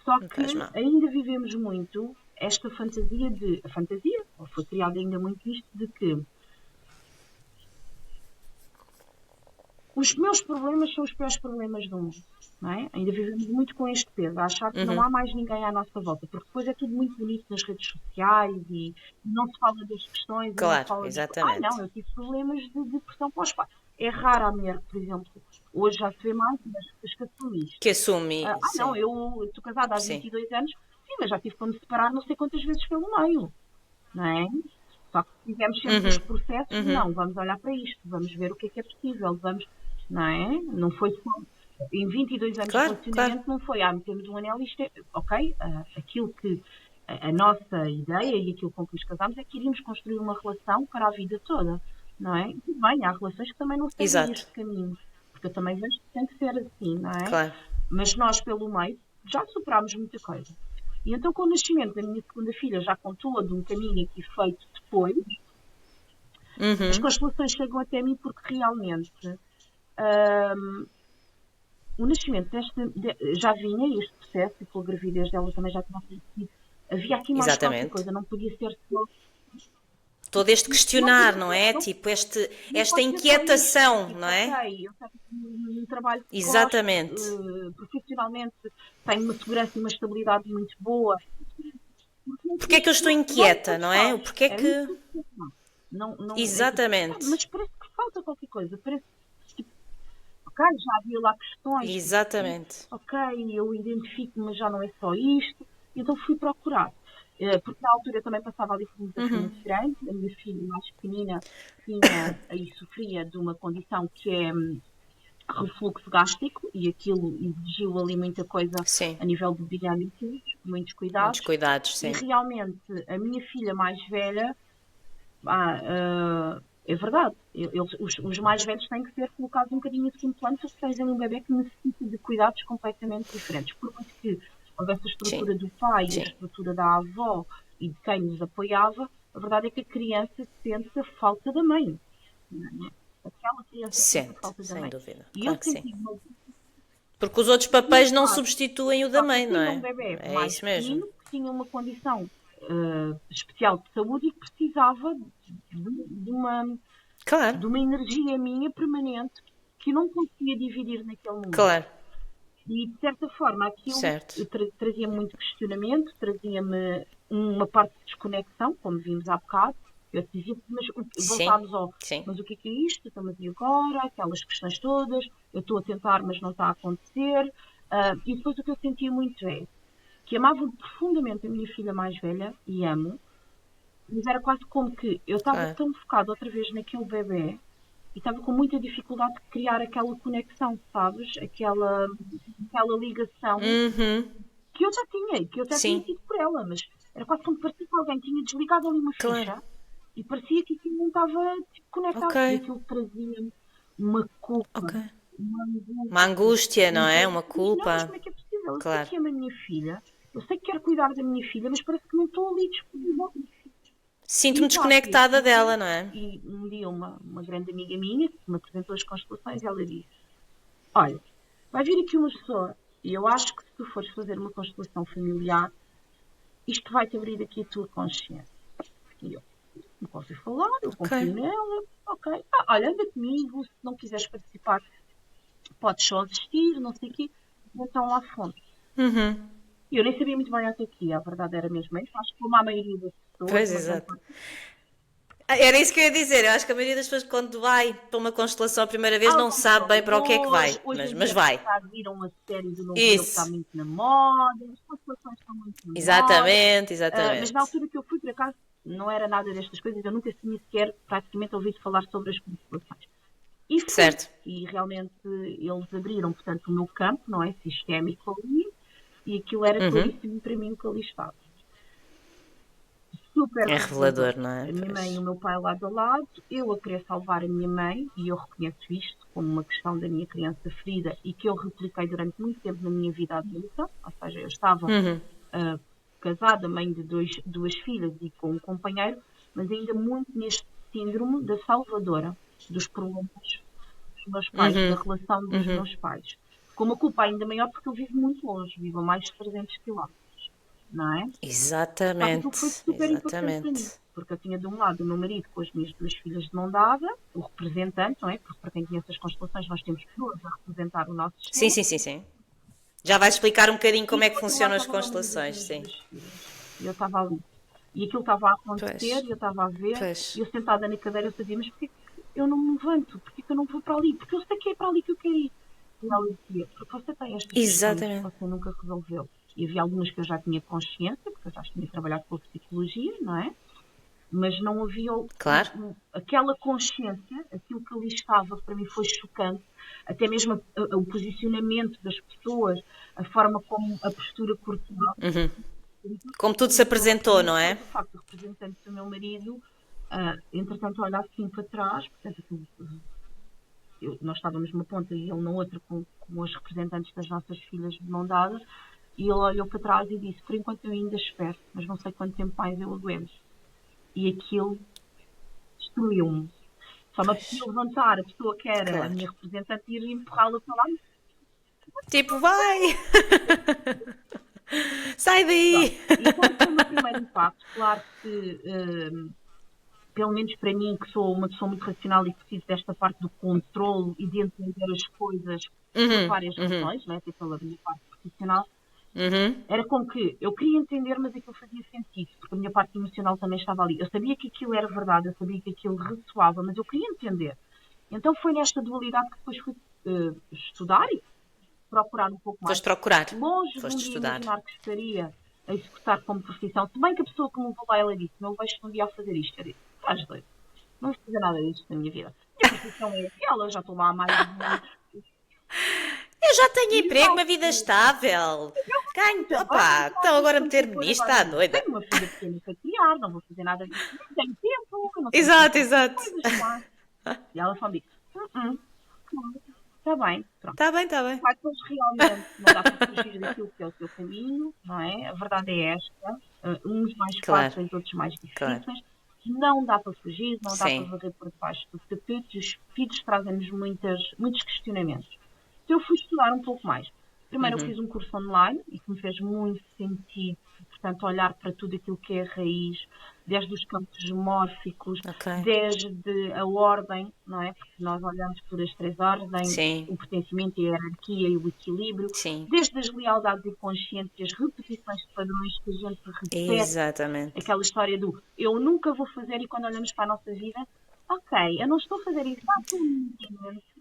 Só Não que faz mal. ainda vivemos muito esta fantasia de. A fantasia, ou foi criada ainda muito isto, de que os meus problemas são os piores problemas do mundo. Não é? Ainda vivemos muito com este peso, a achar que não há mais ninguém à nossa volta, porque depois é tudo muito bonito nas redes sociais e não se fala das questões e não se Claro, fala das. Não, exatamente. eu tive problemas de depressão pós-parto. É rara a mulher, por exemplo, hoje já se vê mais, mas que assume isto. Que assume, Não, sim. eu estou casada há Sim. 22 anos, sim, mas já tive para me separar não sei quantas vezes pelo meio, não é? Só que tivemos sempre os processos de não, vamos olhar para isto, vamos ver o que é possível, vamos, não é? Não foi só, em 22 anos de Claro, claro. relacionamento não foi, metemos um anel, isto é, ok, aquilo que, a nossa ideia e aquilo com que nos casámos é que iríamos construir uma relação para a vida toda, não é? E bem, há relações que também não seguem Exato. este caminho, porque eu também vejo que tem que ser assim, não é? Claro. Mas nós, pelo meio, já superámos muita coisa. E então, com o nascimento da minha segunda filha, já com todo um caminho aqui feito depois, as constelações chegam até mim porque realmente o nascimento já vinha este processo e com a gravidez dela também já tinha acontecido. Havia aqui mais qualquer Exatamente. coisa, não podia ser só. Todo este Não questionar, podia não ser, é? não, Tipo, não esta pode ser só isto. inquietação, Tipo, não é? ok, eu tenho um trabalho que gosto, Exatamente. profissionalmente tenho uma segurança e uma estabilidade muito boa. Porquê é que eu estou Não me inquieta, não é? O satisfaz. porquê é É que... insatisfação. Não, é tipo, Exatamente. mas parece que falta qualquer coisa. Parece tipo, ok, já havia lá questões, tipo, Exatamente. ok, eu identifico, mas já não é só isto. Então fui procurar. Porque na altura eu também passava ali por um desafio muito grande. A minha filha mais pequenina tinha e sofria de uma condição que é refluxo gástrico e aquilo exigiu ali muita coisa Sim. a nível de dinâmicos, muitos Muitos cuidados. cuidados, E sim. realmente a minha filha mais velha, é verdade, os mais velhos têm que ser colocados um bocadinho a segundo plano porque tens ali um bebê que necessita de cuidados completamente diferentes. Por muito que houvesse a Sim. estrutura do pai e a Sim. estrutura da avó e de quem nos apoiava, a verdade é que a criança sente a falta da mãe. Não é? Aquela criança sente a Sente, falta da sem mãe. dúvida. E eu Claro que sim. senti uma. Porque os outros papéis não substituem o da Só que eu mãe, não tinha um é? bebê É mais isso mesmo. pequenino que tinha uma condição especial de saúde e que precisava Claro, de uma energia minha permanente que eu não conseguia dividir naquele momento. claro. E de certa forma aquilo Certo. trazia muito questionamento, trazia-me uma parte de desconexão, como vimos há bocado, Eu dizia, mas Sim, voltámos ao, sim. mas o que é isto? Então, mas e agora? Aquelas questões todas, eu estou a tentar, mas não está a acontecer. E depois o que eu sentia muito é que amava profundamente a minha filha mais velha, e amo, mas era quase como que eu estava Claro. tão focada outra vez naquele bebê e estava com muita dificuldade de criar aquela conexão, sabes? Aquela ligação Uhum. que eu já tinha, que eu já tinha Sim, tido por ela, mas era quase como parecia que alguém tinha desligado ali uma claro. ficha e parecia que aquilo não estava tipo, Ok, conectado. E aquilo trazia-me uma ok. culpa, uma Uma angústia, angústia, não um é? peso. Uma Não, mas culpa. como é que é possível? Eu sei Claro. que amo a minha filha, eu sei que quero cuidar da minha filha, mas parece que não estou ali disponível. E Sinto-me pá, e desconectada aquilo. dela, não é? E um dia uma grande amiga minha que me apresentou as constelações, ela disse: Olha, vai vir aqui uma pessoa e eu acho que se tu fores fazer uma constelação familiar, isto vai-te abrir aqui a tua consciência. E eu não posso falar, eu Ok. confio nela, ok. Olha, anda comigo, se não quiseres participar, podes só assistir, não sei o quê. Então lá fomos. Uhum. E eu nem sabia muito bem até aqui, a verdade era mesmo essa. Acho que como a maioria das pessoas, Pois, uma grande exato. parte. Era isso que eu ia dizer. Eu acho que a maioria das pessoas, quando vai para uma constelação a primeira vez, não Alguns sabe vão bem para o que é que vai. hoje em Mas dia por vai. acaso viram uma série do novo eu que está Isso. muito na moda, as constelações estão muito na moda. Exatamente, Mas na exatamente. altura que eu fui, por acaso, não era nada destas coisas, eu nunca tinha sequer praticamente ouvido falar sobre as constelações. E fui. Certo. E realmente eles abriram, portanto, o meu campo, não é? Sistémico ali, e aquilo era Uhum. claríssimo para mim o que ali estava. Super É revelador. revelador, não A é? minha mãe e o Pois. meu pai lado a lado, eu a querer salvar a minha mãe, e eu reconheço isto como uma questão da minha criança ferida e que eu repliquei durante muito tempo na minha vida adulta, ou seja, eu estava Uhum. ah, casada, mãe de duas filhas e com um companheiro, mas ainda muito neste síndrome da salvadora dos problemas dos meus pais, da Uhum. relação dos Uhum. meus pais. Com uma culpa ainda maior porque eu vivo muito longe, vivo a mais de 300 quilómetros, não é? Só que aquilo foi Exatamente. super impactante para mim, Exatamente. porque eu tinha de um lado o meu marido com as minhas duas filhas de mão dada, o representante, não é? Porque para quem conhece as constelações nós temos pessoas a representar o nosso Sim, sistema, sim, sim, sim. Já vais explicar um bocadinho e como é do que outro lado funcionam as estava o meu marido das constelações, minhas sim. duas filhas. E eu estava ali. E aquilo estava a acontecer, Pois. e eu estava a ver, e Pois. eu sentada na cadeira eu sabia, mas porquê que eu não me levanto? Porquê que eu não vou para ali? Porque eu sei que é para ali que eu quero ir. E ela dizia, porque você tem estas questões que Exatamente. você nunca resolveu. E havia algumas que eu já tinha consciência, porque eu já tinha trabalhado com a psicologia, não é? Mas não havia Claro. aquela consciência, aquilo que ali estava, para mim foi chocante, até mesmo o posicionamento das pessoas, a forma como a postura corporal. Como tudo se apresentou, E não depois é? o facto do representante do meu marido, entretanto, olhar assim para trás, portanto, nós estávamos numa ponta e ele na outra com os representantes das nossas filhas de mão dada, e ele olhou para trás e disse: Por enquanto eu ainda espero, mas não sei quanto tempo mais eu aguento. E aquilo destruiu-me. Só me apetecia Pois. levantar a pessoa que era a Claro. minha representante e ir empurrá-la para lá. Tipo, vai! Sai Pronto. daí! E qual foi o meu primeiro impacto? Claro que, pelo menos para mim, que sou uma pessoa muito racional e que preciso desta parte do controle e de entender as coisas por Uhum. várias Uhum. razões, né? Até pela minha parte profissional, Uhum. era como que eu queria entender, mas aquilo fazia sentido, porque a minha parte emocional também estava ali. Eu sabia que aquilo era verdade, eu sabia que aquilo ressoava, mas eu queria entender. Então foi nesta dualidade que depois fui estudar e procurar um pouco mais. Foste procurar. Longe de um Foste dia estudar. imaginar que estaria a executar como profissão. Se bem que a pessoa que me levou lá, ela disse, não vejo-te um dia a fazer isto. Eu disse, estás doido, não vou fazer nada disto na minha vida. A minha profissão é aquela, eu já estou lá há mais de... Eu já tenho emprego, uma vida Exato. estável. Ganho. Muito bem, Opá, então então, agora vamos meter-me pôr nisto, agora está nisso. doida. Tenho uma filha pequena para criar, não vou fazer nada disso. Não tenho tempo, eu não tenho tempo Exato, para essas exato. coisas, claro. E ela só me disse, está bem, pronto. Está bem, está bem. Mas depois realmente não dá para fugir daquilo que é o teu caminho, não é? A verdade é esta. Uns mais Claro, fáceis, outros mais claro. difíceis. Não dá para fugir, não dá para Sim. varrer por debaixo do tapete. Os filhos trazem-nos muitos questionamentos. Então eu fui estudar um pouco mais. Primeiro eu fiz um curso online e que me fez muito sentido portanto, olhar para tudo aquilo que é a raiz, desde os campos mórficos, Ok. desde a ordem, não é? Porque nós olhamos por as 3 ordens, Sim, o pertencimento, a hierarquia e o equilíbrio, sim. desde as lealdades inconscientes, repetições de padrões que a gente repete, Exatamente. aquela história do eu nunca vou fazer, e quando olhamos para a nossa vida, ok, eu não estou a fazer exatamente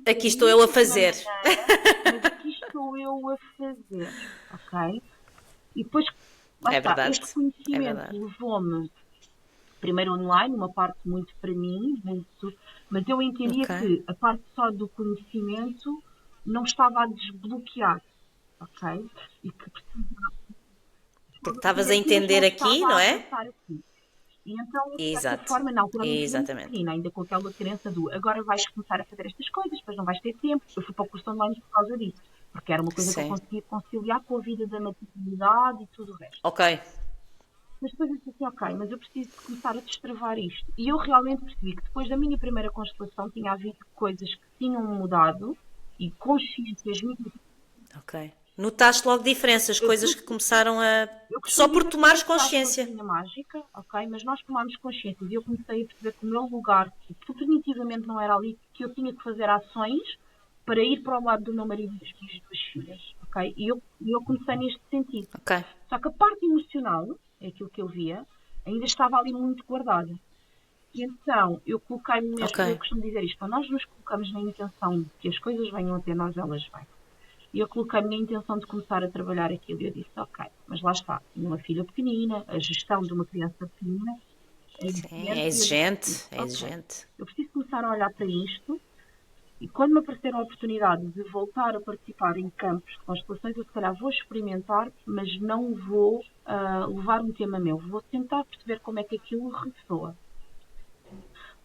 da Aqui estou eu a mesma fazer. maneira, mas aqui estou eu a fazer, ok? E depois, lá É está, verdade. este É conhecimento verdade. levou-me primeiro online, uma parte muito para mim, muito, mas eu entendia Ok. que a parte só do conhecimento não estava a desbloquear, ok? E que precisava Porque vir estavas a aqui, mas não entender aqui, estava não a é? passar aqui. E então, eu, de certa Exato. forma, na altura, muito Exatamente. pequenina, ainda com aquela crença do agora vais começar a fazer estas coisas, depois não vais ter tempo. Eu fui para o curso online por causa disso, porque era uma coisa que eu Sim. conseguia conciliar com a vida da maternidade e tudo o resto. Ok. Mas depois eu disse assim, ok, mas eu preciso de começar a destravar isto. E eu realmente percebi que depois da minha primeira constelação tinha havido coisas que tinham mudado e consciências minhas. Ok. Notaste logo diferenças, Eu, coisas que começaram a. eu Só costumo por dizer que tomares ninguém nasce com a consciência. varinha mágica, ok? Mas nós tomámos consciência e eu comecei a perceber que o meu lugar, que definitivamente não era ali, que eu tinha que fazer ações para ir para o lado do meu marido e das minhas 2 filhas, ok? E eu comecei neste sentido. Ok. Só que a parte emocional, é aquilo que eu via, ainda estava ali muito guardada. E então, eu coloquei-me Ok. mesmo, eu costumo dizer isto, quando nós nos colocamos na intenção de que as coisas venham até nós, elas vêm. E eu coloquei-me na intenção de começar a trabalhar aquilo. E eu disse, ok, mas lá está, tenho uma filha pequenina, a gestão de uma criança pequenina é Sim, é exigente. E eu disse, exigente. É ok, exigente. eu preciso começar a olhar para isto. E quando me aparecer a oportunidade de voltar a participar em campos de constelações, eu se calhar vou experimentar, mas não vou levar um tema meu. Vou tentar perceber como é que aquilo ressoa.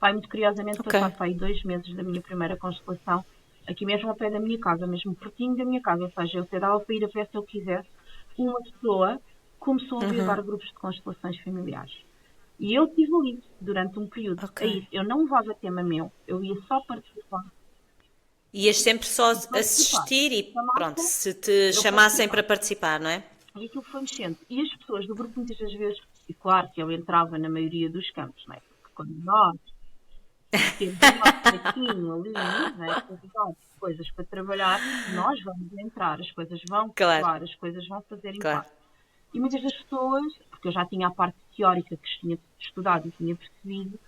Pai, muito curiosamente, Ok. passado aí 2 meses da minha primeira constelação, aqui mesmo ao pé da minha casa, mesmo pertinho da minha casa, ou seja, eu dava para ir a pé se eu quisesse, uma pessoa começou a vir dar grupos de constelações familiares. E eu estive ali durante um período. Ok. É isso, eu não levava tema meu, eu ia só participar. Ias sempre só Participar. assistir e pronto, Chamassem, se te eu chamassem para participava. participar, não é? E aquilo foi mexendo. E as pessoas do grupo muitas das vezes, e claro que eu entrava na maioria dos campos, não é? Porque quando nós temos o nosso saquinho ali, né, convidado de coisas para trabalhar, nós vamos entrar, as coisas vão Claro, flutuar, as coisas vão fazer claro. impacto. E muitas das pessoas, porque eu já tinha a parte teórica que tinha estudado e tinha percebido,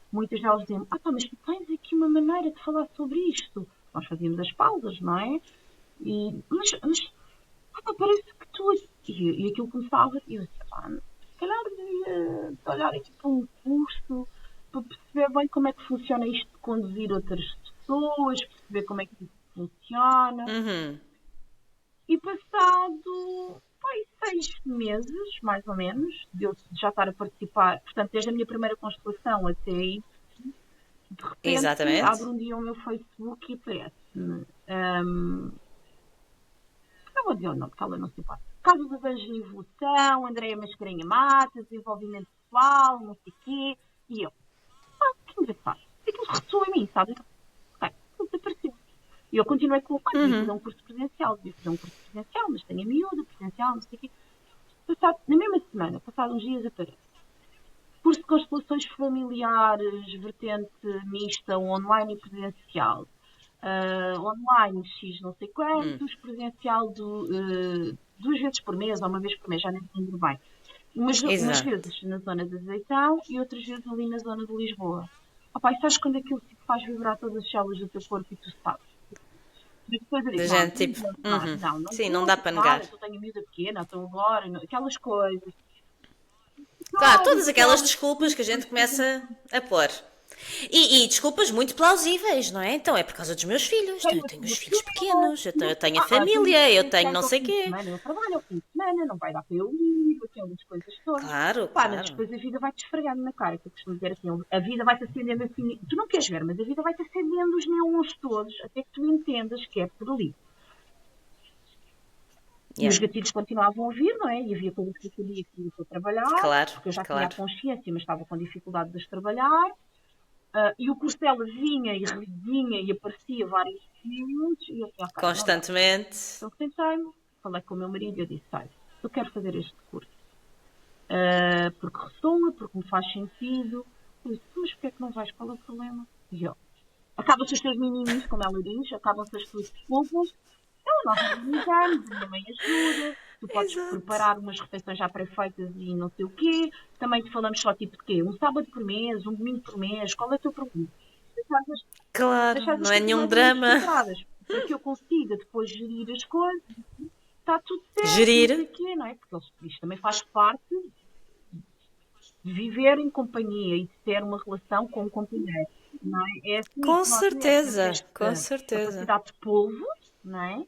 muitas delas diziam, pá, mas tu tens aqui uma maneira de falar sobre isto. Nós fazíamos as pausas, não é? Mas parece que tu... E aquilo começava, e eu disse, pá, se calhar devia olhar aqui para um curso, para perceber bem como é que funciona isto de conduzir outras pessoas, perceber como é que isso funciona. Uhum. E passado, foi 6 meses, mais ou menos, de eu já estar a participar, portanto, desde a minha primeira constelação até aí, de repente, Exatamente. abro um dia o meu Facebook e aparece-me. Não vou dizer o nome, que ela não se importa. Casa dos Anjos em Evolução, Andréia Mascarenha Mata, Desenvolvimento Pessoal, não sei o quê. E eu, que engraçado. Aquilo ressoa em mim, sabe? Ok, tudo desapareceu. E eu continuei com o pai, devia fazer um curso presencial, mas tenho a miúda, presencial, não sei o quê. Passado, na mesma semana, passados uns dias, aparece. Curso de constelações familiares, vertente mista, online e presencial. Online X não sei quantos, presencial 2 vezes por mês ou uma vez por mês, já nem me lembro bem. Umas Exato. vezes na zona de Azeitão e outras vezes ali na zona de Lisboa. Opa, e sabes quando aquilo te faz vibrar todas as células do teu corpo e tu sabes? E depois eu Da digo, gente, tipo, uhum. não Sim, não dá conta para negar. nada, eu tenho a miúda pequena, estou agora, aquelas coisas. Claro, Claro, todas aquelas aquelas desculpas que a gente coisas. começa a pôr. E desculpas muito plausíveis, não é? Então é por causa dos meus filhos. Então Tenho eu tenho aqui os uma filhos filha, pequenos, então eu tenho a tenho família, eu tenho presenciais não ao sei fim de quê. semana, eu trabalho ao fim de semana, não vai dar para eu ir, aquelas coisas todas. Claro, Pá, mas claro. depois a vida vai-te esfregando na cara, que eu costumo dizer assim, a vida vai-te acendendo assim, tu não queres ver, mas a vida vai-te acendendo os neons todos, até que tu entendas que é por ali. E os Yeah. gatilhos continuavam a vir, não é? E havia coisas que eu sabia que ia para trabalhar, Claro, porque eu já tinha a claro. consciência, mas estava com dificuldade de as trabalhar. E o curso dela vinha e aparecia vários momentos, e eu assim, ok, não dá. Constantemente. Então sentei-me, falei com o meu marido e eu disse, olha, eu quero fazer este curso. porque ressoa, porque me faz sentido. Eu disse, mas porquê é que não vais? Qual é o problema? E eu, acabam-se os teus mimimis, como ela diz, acabam-se as tuas desculpas. Então, nós organizamos, a minha mãe ajuda, tu podes Exato. preparar umas refeições já pré-feitas e não sei o quê. Também te falamos só tipo de quê? Um sábado por mês, um domingo por mês, qual é o teu problema? Claro, Deixar as não é coisas nenhum mais ou menos drama. estruturadas, para que eu consiga depois gerir as coisas, está tudo certo, não sei Gerir. o quê, não é? Porque isto também faz parte de viver em companhia e de ter uma relação com o companheiro, não é? É assim Com que nós mulheres temos certeza, com esta certeza. capacidade de polvo, não é?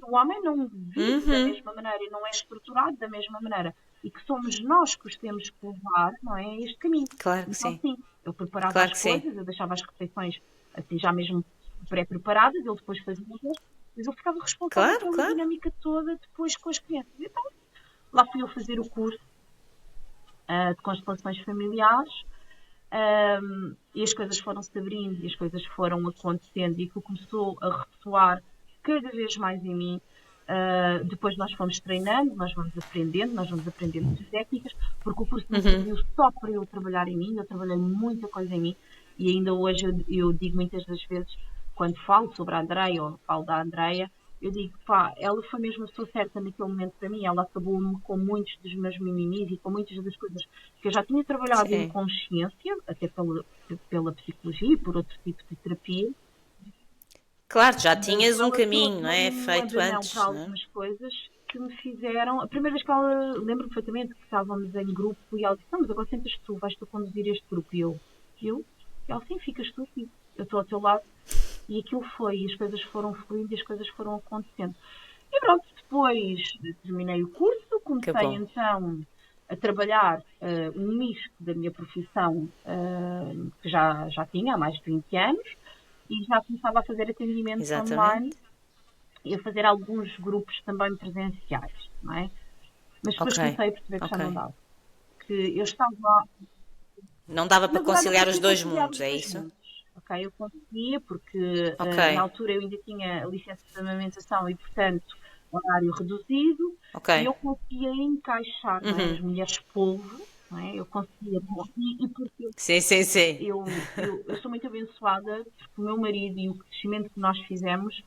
O homem não vive da Uhum. mesma maneira e não é estruturado da mesma maneira. E que somos nós que os temos que levar, não é? A este caminho. Claro que Então, sim. sim, eu preparava Claro as que sim. coisas, eu deixava as refeições assim já mesmo pré-preparadas, ele depois fazia o resto, mas eu ficava responsável Claro, pela claro. dinâmica toda depois com as crianças. Então, lá fui eu fazer o curso de constelações familiares. E as coisas foram se abrindo e as coisas foram acontecendo e aquilo começou a ressoar cada vez mais em mim. Depois nós fomos treinando, nós vamos aprendendo técnicas, porque o curso não serviu só para eu trabalhar em mim, eu trabalhei muita coisa em mim e ainda hoje eu digo muitas das vezes, quando falo sobre a Andreia ou falo da Andreia, eu digo, pá, ela foi mesmo a pessoa certa naquele momento para mim, ela acabou-me com muitos dos meus mimimis e com muitas das coisas que eu já tinha trabalhado em Sim. consciência, até pela psicologia e por outro tipo de terapia, Claro, já mas tinhas um ela caminho, não trouxe-me é? um Feito abrimão para antes, não é? algumas coisas que me fizeram. A primeira vez que ela, lembro perfeitamente que estávamos em grupo e ela disse: Não, mas agora sentas tu, vais tu conduzir este grupo. E eu? E ela, sim, ficas tu aqui, eu estou ao teu lado. E aquilo foi, e as coisas foram fluindo e as coisas foram acontecendo. E pronto, depois terminei o curso, Que comecei bom. então a trabalhar um misto da minha profissão que já tinha há mais de 20 anos e já começava a fazer atendimentos online Exatamente. e a fazer alguns grupos também presenciais, não é? Mas depois Ok. comecei a perceber que já Ok. não dava. Que eu estava. Não dava para Na verdade, eu conciliar os consegui dois conciliar mundos, os é dois isso? mundos. Ok, eu conseguia porque Ok. na altura eu ainda tinha a licença de amamentação e, portanto, horário reduzido Ok. e eu conseguia encaixar, não é, as mulheres polvo, não é? Eu conseguia. E porque Sim, sim, sim. eu sou muito abençoada porque o meu marido e o crescimento que nós fizemos,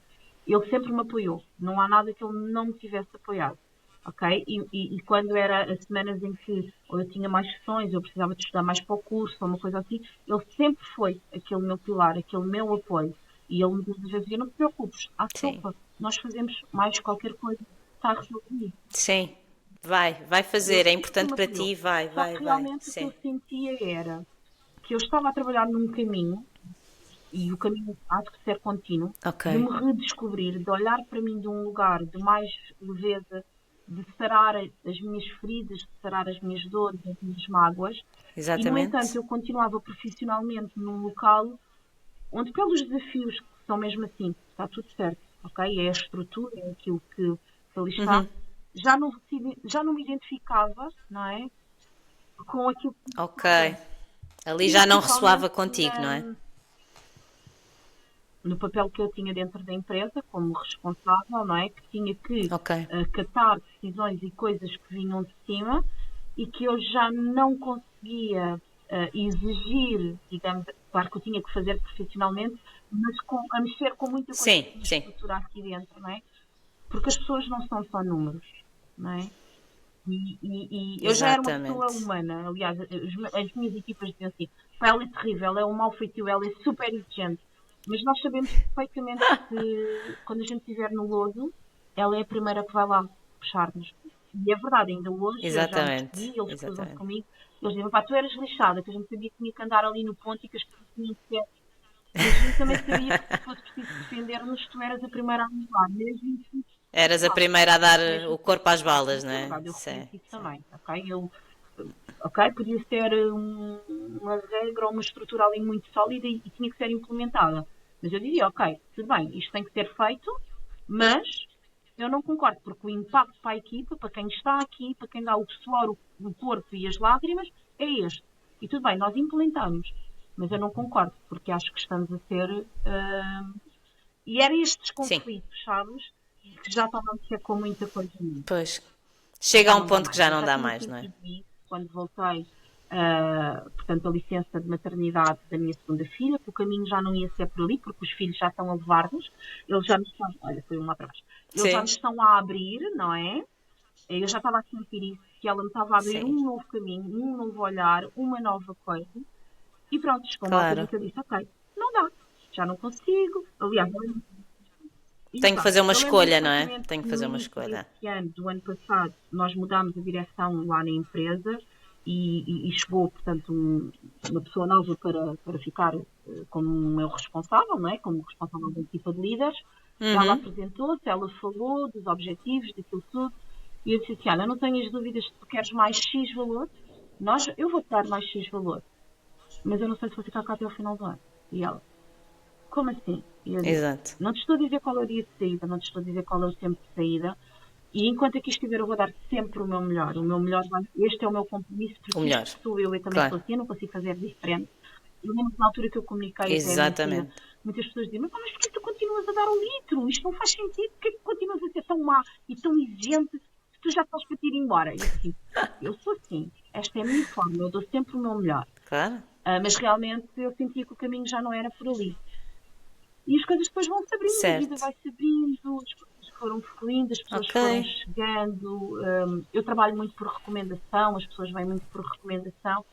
ele sempre me apoiou. Não há nada que ele não me tivesse apoiado. Ok? E quando era as semanas em que ou eu tinha mais sessões, eu precisava de estudar mais para o curso, ou uma coisa assim, ele sempre foi aquele meu pilar, aquele meu apoio. E ele muitas vezes dizia, não te preocupes, à Sim. sopa, nós fazemos mais qualquer coisa, está resolvido. Sim. Vai Ele fazer. É sempre importante me para apoiou. ti. Vai, Só vai, que vai. realmente o que eu Sim. sentia era que eu estava a trabalhar num caminho e o caminho há de ser contínuo, Ok. de me redescobrir, de olhar para mim de um lugar de mais leveza, de sarar as minhas feridas, de sarar as minhas dores, as minhas mágoas, e no entanto Exatamente. eu continuava profissionalmente num local onde pelos desafios que são mesmo assim, está tudo certo, ok? É a estrutura, é aquilo que ali está, já não me identificava, não é? Com aquilo que Ok. estava, Ali já não ressoava principalmente contigo, não é? no papel que eu tinha dentro da empresa, como responsável, não é? Que tinha que Ok. acatar decisões e coisas que vinham de cima e que eu já não conseguia exigir, digamos, claro que eu tinha que fazer profissionalmente, mas a mexer com muita coisa Sim, da minha sim. estrutura aqui dentro, não é? Porque as pessoas não são só números, não é? E eu já era uma pessoa Exatamente. humana, aliás, as minhas equipas diziam assim: "Pá, ela é terrível, é um mau feitio, ela é super exigente. Mas nós sabemos perfeitamente que quando a gente estiver no lodo, ela é a primeira que vai lá puxar-nos. E é verdade, ainda hoje eu já me Exatamente. percebi, eles cruzam-se Exatamente. comigo, eles dizem: pá, tu eras lixada, que a gente sabia que tinha que andar ali no ponto e que as pessoas tinham que ser. Mas a gente também sabia que se fosse preciso defender-nos, tu eras a primeira a mudar, mesmo que Eras a primeira a dar mesmo o que corpo às claro, balas, isso não é é? verdade, eu reconheço Sim, isso sim. também, ok? Ok, podia ser uma regra ou uma estrutura ali muito sólida e tinha que ser implementada. Mas eu dizia, ok, tudo bem, isto tem que ser feito, mas eu não concordo, porque o impacto para a equipa, para quem está aqui, para quem dá o suor, o corpo e as lágrimas, é este. E tudo bem, nós implementamos, mas eu não concordo, porque acho que estamos a ser. E eram estes Sim. conflitos, sabes? Que já estavam a mexer com muita coisa. Pois. E Chega já a um não dá ponto que mais. já Eu não já dá tinha mais, não é? sentido isso. quando voltei, portanto, a licença de maternidade da minha segunda filha, que o caminho já não ia ser por ali, porque os filhos já estão a levar-nos, eles já me estão, olha, foi uma atrás, eles já me Sim, estão a abrir, não é? Eu já estava a sentir isso, que ela me estava a abrir sim, um novo caminho, um novo olhar, uma nova coisa. E pronto, chegou uma altura em claro. que eu disse, ok, não dá, já não consigo. Aliás, Tenho que fazer uma eu lembro-me escolha, não é? perfeitamente Tenho que que no fazer uma início escolha. desse ano, do ano passado, nós mudámos a direção lá na empresa e chegou, portanto, uma pessoa nova para ficar como meu responsável, não é? Como responsável da equipa de líderes. Ela Uhum. apresentou-se, ela falou dos objetivos, daquilo tudo. E eu disse assim, olha, não tenhas dúvidas se tu queres mais X valor, eu vou-te dar mais X valor, mas eu não sei se vou ficar cá até ao final do ano. E ela, como assim? E eu disse, Exato. não te estou a dizer qual é o dia de saída, não te estou a dizer qual é o tempo de saída, e enquanto aqui estiver eu vou dar sempre o meu melhor. O meu melhor vai, este é o meu compromisso, O porque melhor. isto sou eu também Claro. sou assim, eu não consigo fazer diferente. Eu lembro que na altura que eu comuniquei até a minha filha, Exatamente. muitas pessoas diziam, mas porquê que tu continuas a dar o litro? Isto não faz sentido, porquê que continuas a ser tão má e tão exigente se tu já estás para te ir embora? E eu assim, eu sou assim, esta é a minha forma, eu dou sempre o meu melhor. Claro. Mas realmente eu sentia que o caminho já não era por ali. E as coisas depois vão se abrindo, a vida Certo. vai se abrindo, as coisas foram fluindo, as pessoas Ok. foram chegando. Eu trabalho muito por recomendação, as pessoas vêm muito por recomendação.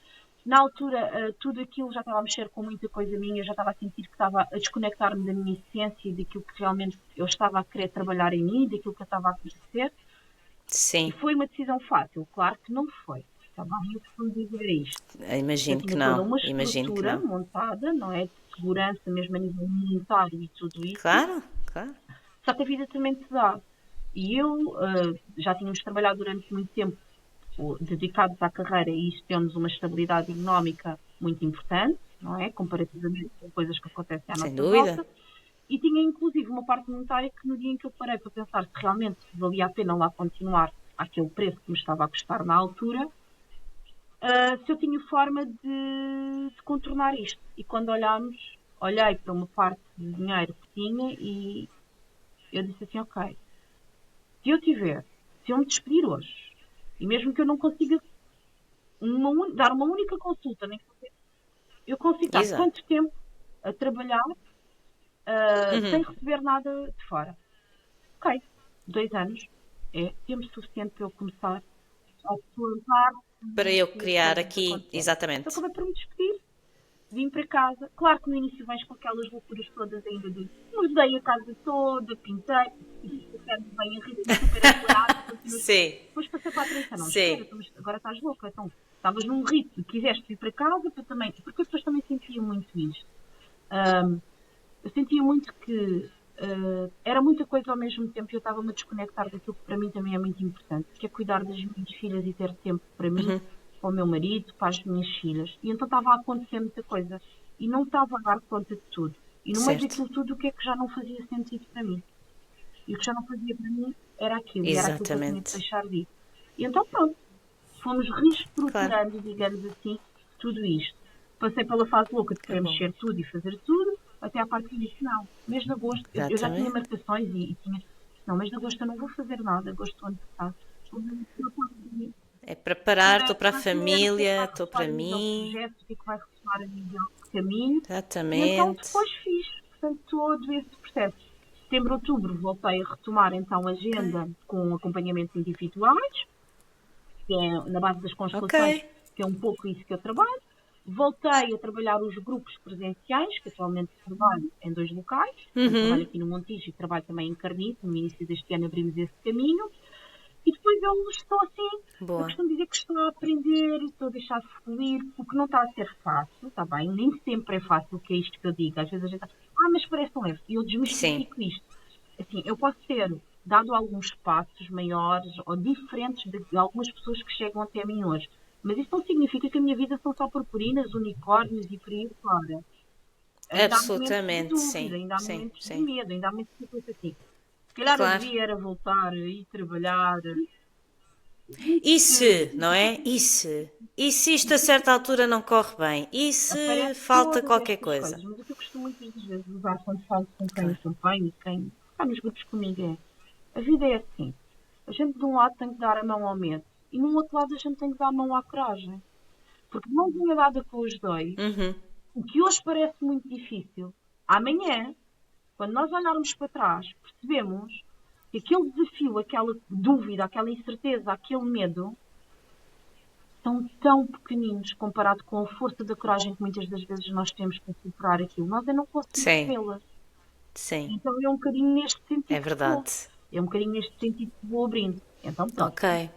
Na altura, tudo aquilo já estava a mexer com muita coisa minha, já estava a sentir que estava a desconectar-me da minha essência, daquilo que realmente eu estava a querer trabalhar em mim, daquilo que eu estava a conhecer. E Sim. foi uma decisão fácil, claro que não foi. Também eu costumo dizer isto. Eu Imagino que tinha toda não. uma Imagino que estrutura não. montada, não é? De segurança, mesmo a nível monetário e tudo isso. Claro. Claro. Só que a vida também te dá. E eu já tínhamos trabalhado durante muito tempo dedicados à carreira e isto temos uma estabilidade económica muito importante, não é? Comparativamente com coisas que acontecem à Sem nossa dúvida. volta. E tinha inclusive uma parte monetária que no dia em que eu parei para pensar se realmente valia a pena lá continuar àquele preço que me estava a custar na altura, se eu tinha forma de contornar isto. E quando olhei para uma parte de dinheiro que tinha e eu disse assim, ok, se eu tiver, se eu me despedir hoje, e mesmo que eu não consiga dar uma única consulta, nem que eu consigo estar Exato. quanto tempo a trabalhar sem receber nada de fora. Ok, 2 anos é tempo suficiente para eu começar a plantar Para eu e as criar coisas aqui. acontecerem. Então Exatamente. acabei por me despedir, vim para casa. Claro que no início vens com aquelas loucuras todas ainda de mudei a casa toda, pintei, e fiz a casa bem a rir, super elaborado, continuas. Sim. Depois passei para a Teresa, não, espera, Sim. mas agora estás louca, então estavas num ritmo, quiseste vir para casa para também, porque eu depois também sentia muito isto. Eu sentia muito que era muita coisa ao mesmo tempo e eu estava-me a desconectar daquilo que para mim também é muito importante, que é cuidar das minhas filhas e ter tempo para mim, para o meu marido, para as minhas filhas. E então estava a acontecer muita coisa e não estava a dar conta de tudo. E no meio Certo. daquilo tudo, o que é que já não fazia sentido para mim? E o que já não fazia para mim era aquilo, e era aquilo que eu tinha de Exatamente. deixar de ir. E então pronto, fomos Claro. reestruturando, digamos assim, tudo isto. Passei pela fase louca de Que querer bom. mexer tudo e fazer tudo, até à parte que eu disse, não, mês de agosto, eu já tinha Exatamente. marcações e tinha, não, mês de agosto eu não vou fazer nada, agosto do ano passado. É para parar, estou para a Para ver o que é que família, vai estou ressoar para a nível de mim. projetos, o que é que vai ressoar a nível de caminho. E então Exatamente. depois fiz, portanto, todo esse processo. Setembro, outubro, voltei a retomar então a Ok. agenda com acompanhamentos individuais, que é na base das Ok. constelações, que é um pouco isso que eu trabalho. Voltei a trabalhar os grupos presenciais, que atualmente trabalho em 2 locais. Portanto, trabalho aqui no Montijo e trabalho também em Carnido. No início deste ano abrimos esse caminho. E depois eu estou assim, eu Boa. costumo dizer que estou a aprender, estou a deixar fluir, o que não está a ser fácil, está bem? Nem sempre é fácil, que é isto que eu digo. Às vezes a gente mas parece um leve. E eu Sim. desmistifico isto. Assim, eu posso ter dado alguns passos maiores ou diferentes de algumas pessoas que chegam até mim hoje. Mas isso não significa que a minha vida são só purpurinas, unicórnios e por aí fora. Ainda há momentos de Absolutamente. dúvida, Sim. ainda há Sim. momentos de Sim. medo, ainda há momentos de coisa assim. Se calhar eu Claro. devia era voltar e trabalhar. E se, não é? E se? E se isto a certa altura não corre bem? E se Aparece falta todas qualquer estas coisa? coisas, mas o que eu costumo muitas das vezes usar quando falo com quem Claro. acompanho e quem está nos grupos comigo é a vida é assim. A gente de um lado tem que dar a mão ao medo e num outro lado a gente tem que dar a mão à coragem. Porque de mãozinha dada com os dois, o que hoje parece muito difícil, amanhã, quando nós olharmos para trás, percebemos que aquele desafio, aquela dúvida, aquela incerteza, aquele medo, são tão pequeninos comparado com a força da coragem que muitas das vezes nós temos para superar aquilo. Nós ainda não conseguimos Sim, vê-las. sim, Então é um bocadinho neste é sentido que vou. verdade. É um bocadinho neste sentido que vou abrindo. Então pronto. Ok.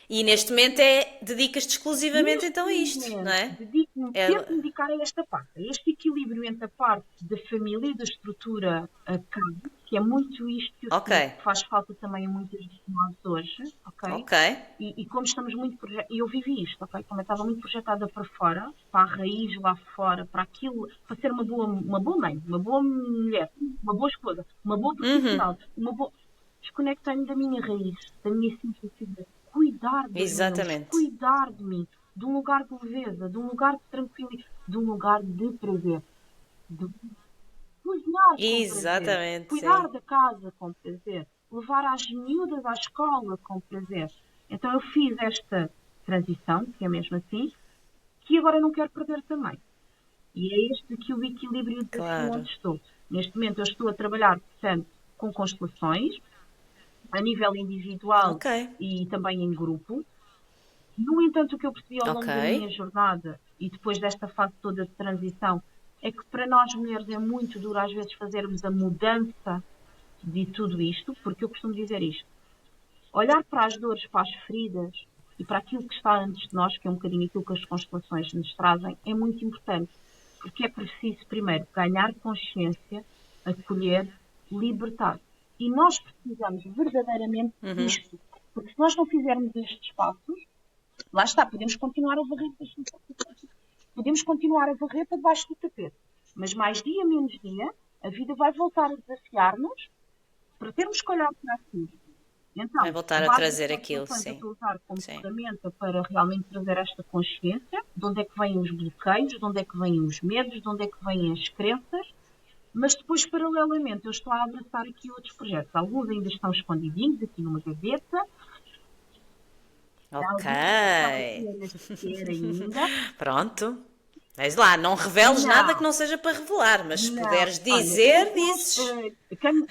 E neste momento dedicas-te exclusivamente então a isto, não é? Tento É, dedicar a esta parte, a este equilíbrio entre a parte da família e da estrutura a casa, que é muito isto que eu ok, sinto que faz falta também a muitas de nós hoje, ok? ok, E como estamos muito e eu vivi isto, ok? Como eu estava muito projetada para fora, para a raiz lá fora, para aquilo, para ser uma boa mãe, uma boa mulher, uma boa esposa, uma boa profissional, desconectei-me da minha raiz, da minha simplicidade, cuidar dos meus, exatamente, cuidar de mim, de um lugar de leveza, de um lugar de tranquilidade, de um lugar de prazer, de cozinhar com prazer, exatamente, cuidar sim. da casa com prazer, levar as miúdas à escola com prazer. Então eu fiz esta transição, que é mesmo assim, que agora não quero perder também. E é este aqui o equilíbrio de desafio Claro. onde estou. Neste momento eu estou a trabalhar, portanto, com constelações, a nível individual Ok, e também em grupo. No entanto, o que eu percebi ao ok, longo da minha jornada e depois desta fase toda de transição é que para nós mulheres é muito duro às vezes fazermos a mudança de tudo isto, porque eu costumo dizer isto. Olhar para as dores, para as feridas e para aquilo que está antes de nós, que é um bocadinho aquilo que as constelações nos trazem, é muito importante. Porque é preciso, primeiro, ganhar consciência, acolher, libertar. E nós precisamos verdadeiramente disto. Porque se nós não fizermos estes passos, lá está, podemos continuar a varrer debaixo do tapete. Podemos continuar a varrer para debaixo do tapete. Mas mais dia, menos dia, a vida vai voltar a desafiar-nos para termos que olhar para aquilo. vai Então, a voltar a base das trazer aquilo, constelações eu sim, estou a usar como sim. ferramenta para realmente trazer esta consciência de onde é que vêm os bloqueios, de onde é que vêm os medos, de onde é que vêm as crenças, mas depois, paralelamente, eu estou a abraçar aqui outros projetos. Alguns ainda estão escondidinhos aqui numa gaveta, Ok, alguns não vale a pena sequer ainda. pronto. Mas lá, não reveles nada que Não, não seja para revelar, mas se não. puderes Olha, eu dizer, vou. dizes. Quem me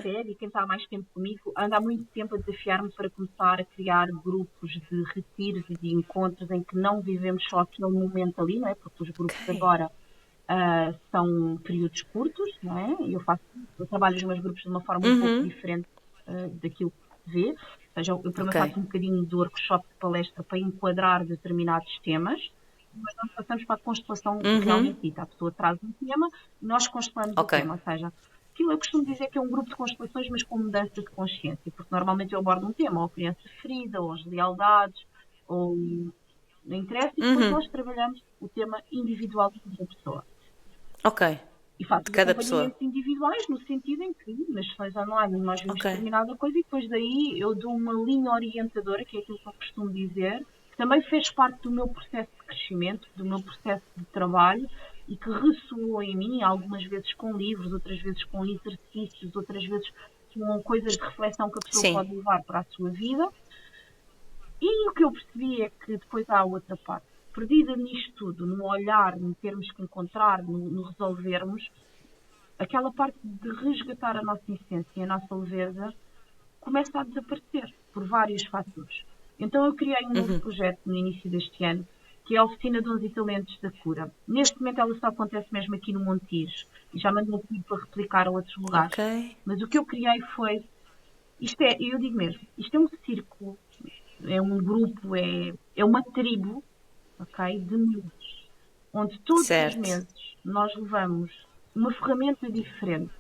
segue e quem está há mais tempo comigo anda há muito tempo a desafiar-me para começar a criar grupos de retiros e de encontros em que não vivemos só aquele momento ali, não é? Porque os grupos Ok. agora são períodos curtos, não é? Eu trabalho os meus grupos de uma forma um pouco diferente daquilo que se vê. Ou seja, eu primeiro Ok, faço um bocadinho de workshop de palestra para enquadrar determinados temas, mas nós passamos para a constelação realmente dita. A pessoa traz um tema e nós constelamos o ok, tema. Ou seja, aquilo eu costumo dizer que é um grupo de constelações, mas com mudança de consciência, porque normalmente eu abordo um tema, ou a criança ferida, ou as lealdades, ou não interessa, e depois nós trabalhamos o tema individual da pessoa. ok. E faço De os cada pessoa. acompanhamentos individuais, no sentido em que nas sessões online nós vimos Ok. determinada coisa e depois daí eu dou uma linha orientadora, que é aquilo que eu costumo dizer, que também fez parte do meu processo de crescimento, do meu processo de trabalho e que ressoou em mim, algumas vezes com livros, outras vezes com exercícios, outras vezes com coisas de reflexão que a pessoa Sim. pode levar para a sua vida. E o que eu percebi é que depois há a outra parte. Perdida nisto tudo, no olhar, no termos que encontrar, no resolvermos, aquela parte de resgatar a nossa essência e a nossa leveza começa a desaparecer por vários fatores. Então eu criei um novo projeto no início deste ano, que é a Oficina Dons e Talentos da Cura. Neste momento ela só acontece mesmo aqui no Montijo e já mandou um para replicar a outros lugares. Ok. Mas o que eu criei foi, eu digo mesmo, isto é um círculo, é um grupo, é uma tribo, ok, de mulheres, onde todos os Certo. meses nós levamos uma ferramenta diferente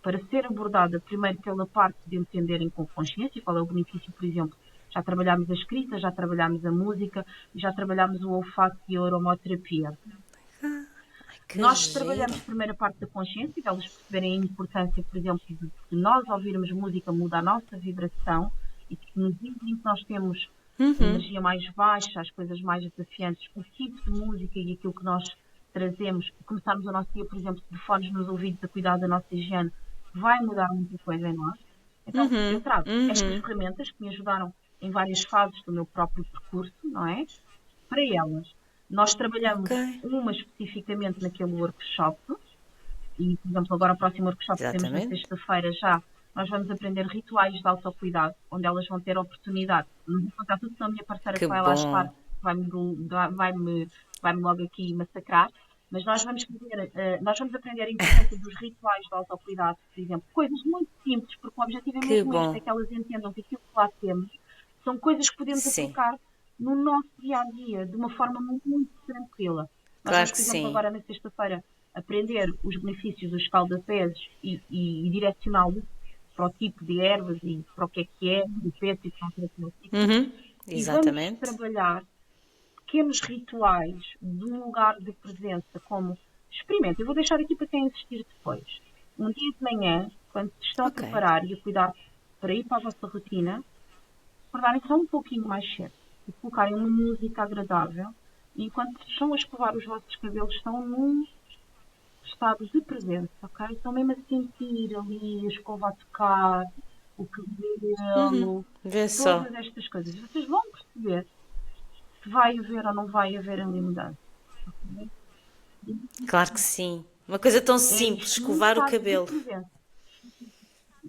para ser abordada primeiro pela parte de entenderem com consciência qual é o benefício, por exemplo, já trabalhámos a escrita, já trabalhámos a música, já trabalhámos o olfato e a aromaterapia. Ai, que Nós giro. trabalhamos primeiro a parte da consciência, de elas perceberem a importância, por exemplo, de nós ouvirmos música muda a nossa vibração e que nos dias em que nós temos a energia mais baixa, as coisas mais desafiantes, o tipo de música e aquilo que nós trazemos, começarmos o nosso dia, por exemplo, de fones nos ouvidos a cuidar da nossa higiene, vai mudar muita coisa em nós. Então, eu trago estas ferramentas que me ajudaram em várias fases do meu próprio percurso, não é? Para elas. Nós trabalhamos uma especificamente naquele workshop e, por exemplo, agora o próximo workshop que temos na sexta-feira já, nós vamos aprender rituais de autocuidado, onde elas vão ter a oportunidade. Não vou contar tudo, senão a minha parceira que vai lá estar vai-me logo aqui massacrar. Mas nós vamos aprender a importância dos rituais de autocuidado, por exemplo, coisas muito simples, porque o objetivo é mesmo este, é que elas entendam que aquilo que lá temos são coisas que podemos aplicar no nosso dia-a-dia, de uma forma muito, muito tranquila. Nós vamos, por exemplo, agora na sexta-feira, aprender os benefícios dos escaldapés e direcioná-los para o tipo de ervas e para o que é, o peso e para o que é. E vamos trabalhar pequenos rituais de um lugar de presença, como experimento. Eu vou deixar aqui para quem assistir depois. Um dia de manhã, quando se estão a preparar e a cuidar para ir para a vossa rotina, acordarem só um pouquinho mais cedo e colocarem uma música agradável e enquanto estão a escovar os vossos cabelos estão num estado de presença, ok? Estão mesmo a sentir ali a escova a tocar, o cabelo, todas estas coisas. Vocês vão perceber se vai haver ou não vai haver ali mudança. Okay? Claro que sim. Uma coisa tão simples, escovar o cabelo.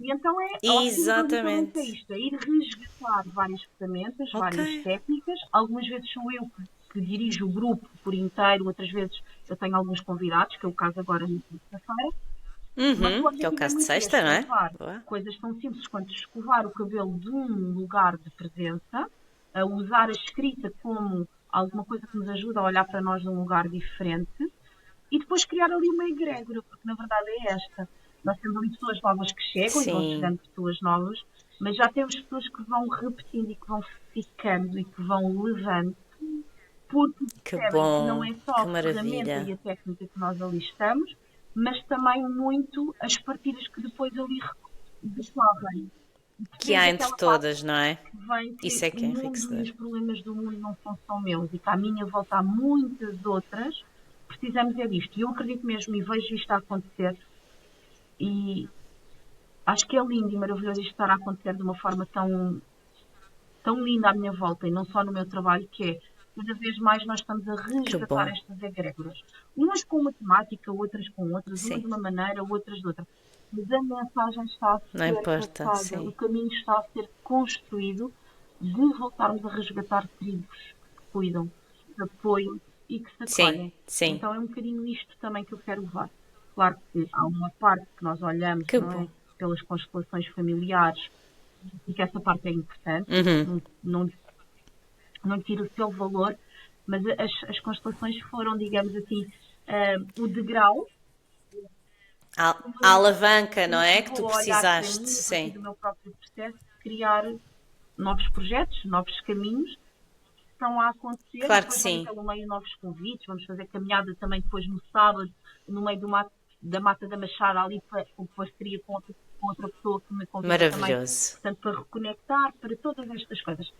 E então basicamente é isto, é ir resgatar várias ferramentas, várias técnicas. Algumas vezes sou eu que dirijo o grupo por inteiro, outras vezes eu tenho alguns convidados, que é o caso agora na sexta-feira. Que é o caso de sexta, não é? Coisas tão simples quanto escovar o cabelo de um lugar de presença, a usar a escrita como alguma coisa que nos ajuda a olhar para nós num lugar diferente e depois criar ali uma egrégora, porque na verdade é esta. Nós temos ali pessoas novas que chegam e vão chegando pessoas novas, mas já temos pessoas que vão repetindo e que vão ficando e que vão levando, porque percebem que não é só a ferramenta e a técnica que nós ali estamos, mas também muito as partilhas que depois ali decorrem. Que há entre todas, não é? Isso é que é enriquecedor. Os problemas do mundo não são só meus e que à minha volta há muitas outras, precisamos é disto. E eu acredito mesmo e vejo isto a acontecer. E acho que é lindo e maravilhoso isto estar a acontecer de uma forma tão linda à minha volta e não só no meu trabalho, que é cada vez mais nós estamos a resgatar estas egrégoras. Umas com uma temática, outras com outras, umas de uma maneira, outras de outra. Mas a mensagem está a ser passada, o caminho está a ser construído de voltarmos a resgatar tribos que cuidam, que se apoiam e que se acolhem. Então é um bocadinho isto também que eu quero levar. Claro que há uma parte que nós olhamos pelas constelações familiares e que essa parte é importante, não lhe tira o seu valor, mas as constelações foram, digamos assim, o degrau, a alavanca, não é? Que tu precisaste. Sim. Do meu próprio processo, criar novos projetos, novos caminhos que estão a acontecer. Claro que sim. Pelo meio novos convites, vamos fazer caminhada também depois no sábado, no meio da Mata da Machada, ali com parceria com outra pessoa que me convidou. Maravilhoso. Também, portanto, para reconectar, para todas estas coisas.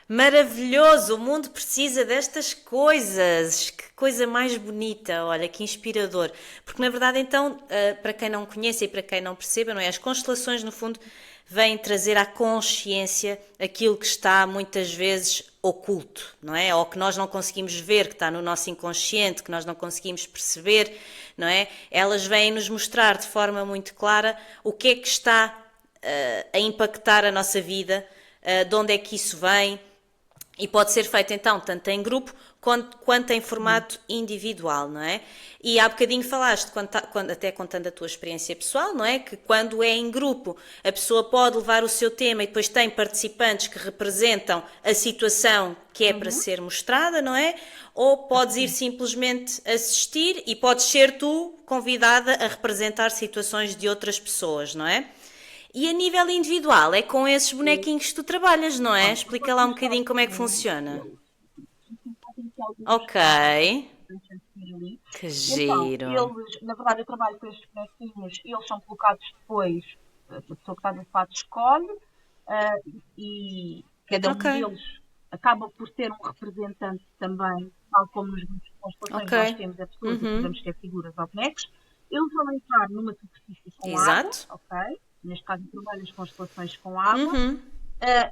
Maravilhoso, o mundo precisa destas coisas, que coisa mais bonita, olha, que inspirador, porque na verdade então, para quem não conhece e para quem não perceba, não é? As constelações no fundo vêm trazer à consciência aquilo que está muitas vezes oculto, não é? Ou que nós não conseguimos ver, que está no nosso inconsciente, que nós não conseguimos perceber, não é? Elas vêm nos mostrar de forma muito clara o que é que está a impactar a nossa vida, de onde é que isso vem. E pode ser feito então tanto em grupo quanto em formato individual, não é? E há bocadinho falaste, até contando a tua experiência pessoal, não é? Que quando é em grupo a pessoa pode levar o seu tema e depois tem participantes que representam a situação que é para ser mostrada, não é? Ou podes ir simplesmente assistir e podes ser tu convidada a representar situações de outras pessoas, não é? E a nível individual, é com esses bonequinhos que tu trabalhas, não é? Explica lá um bocadinho como é que funciona. Ok. Que giro. Então, eles, na verdade, eu trabalho com estes bonequinhos e eles são colocados depois, a pessoa que está no fato escolhe, e cada um deles acaba por ter um representante também, tal como nos grupos de constelações nós temos a pessoas e podemos ter figuras ou bonecos. Eles vão entrar numa superfície com água, ok? neste caso eu trabalho as constelações com água,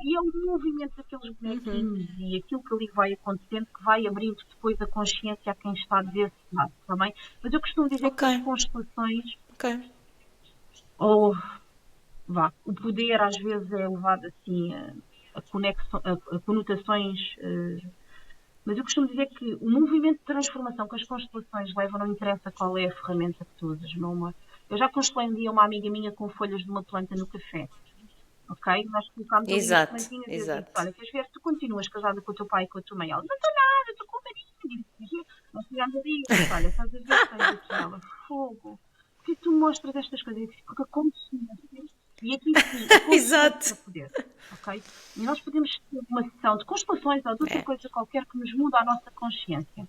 e é o movimento daqueles bonequinhos e aquilo que ali vai acontecendo que vai abrindo depois a consciência a quem está desse lado, está bem? Mas eu costumo dizer que as constelações, ou o poder às vezes é levado assim a conotações, mas eu costumo dizer que o movimento de transformação que as constelações levam, não interessa qual é a ferramenta que tu usas, meu amor. Eu já constelei um dia uma amiga minha com folhas de uma planta no café. Ok? Nós colocámos ali as plantinhas e eu disse, olha, queres ver, tu continuas casada com o teu pai e com a tua mãe? Ela, não estou nada, estou com o marido. Nós tivemos ali e disse, olha, estás a ver, tens aqui ela, fogo. Por que tu mostras estas coisas? Porque a consciência, e aqui sim, Exato. Poder, ok? E nós podemos ter uma sessão de constelações ou de outra coisa qualquer que nos muda a nossa consciência.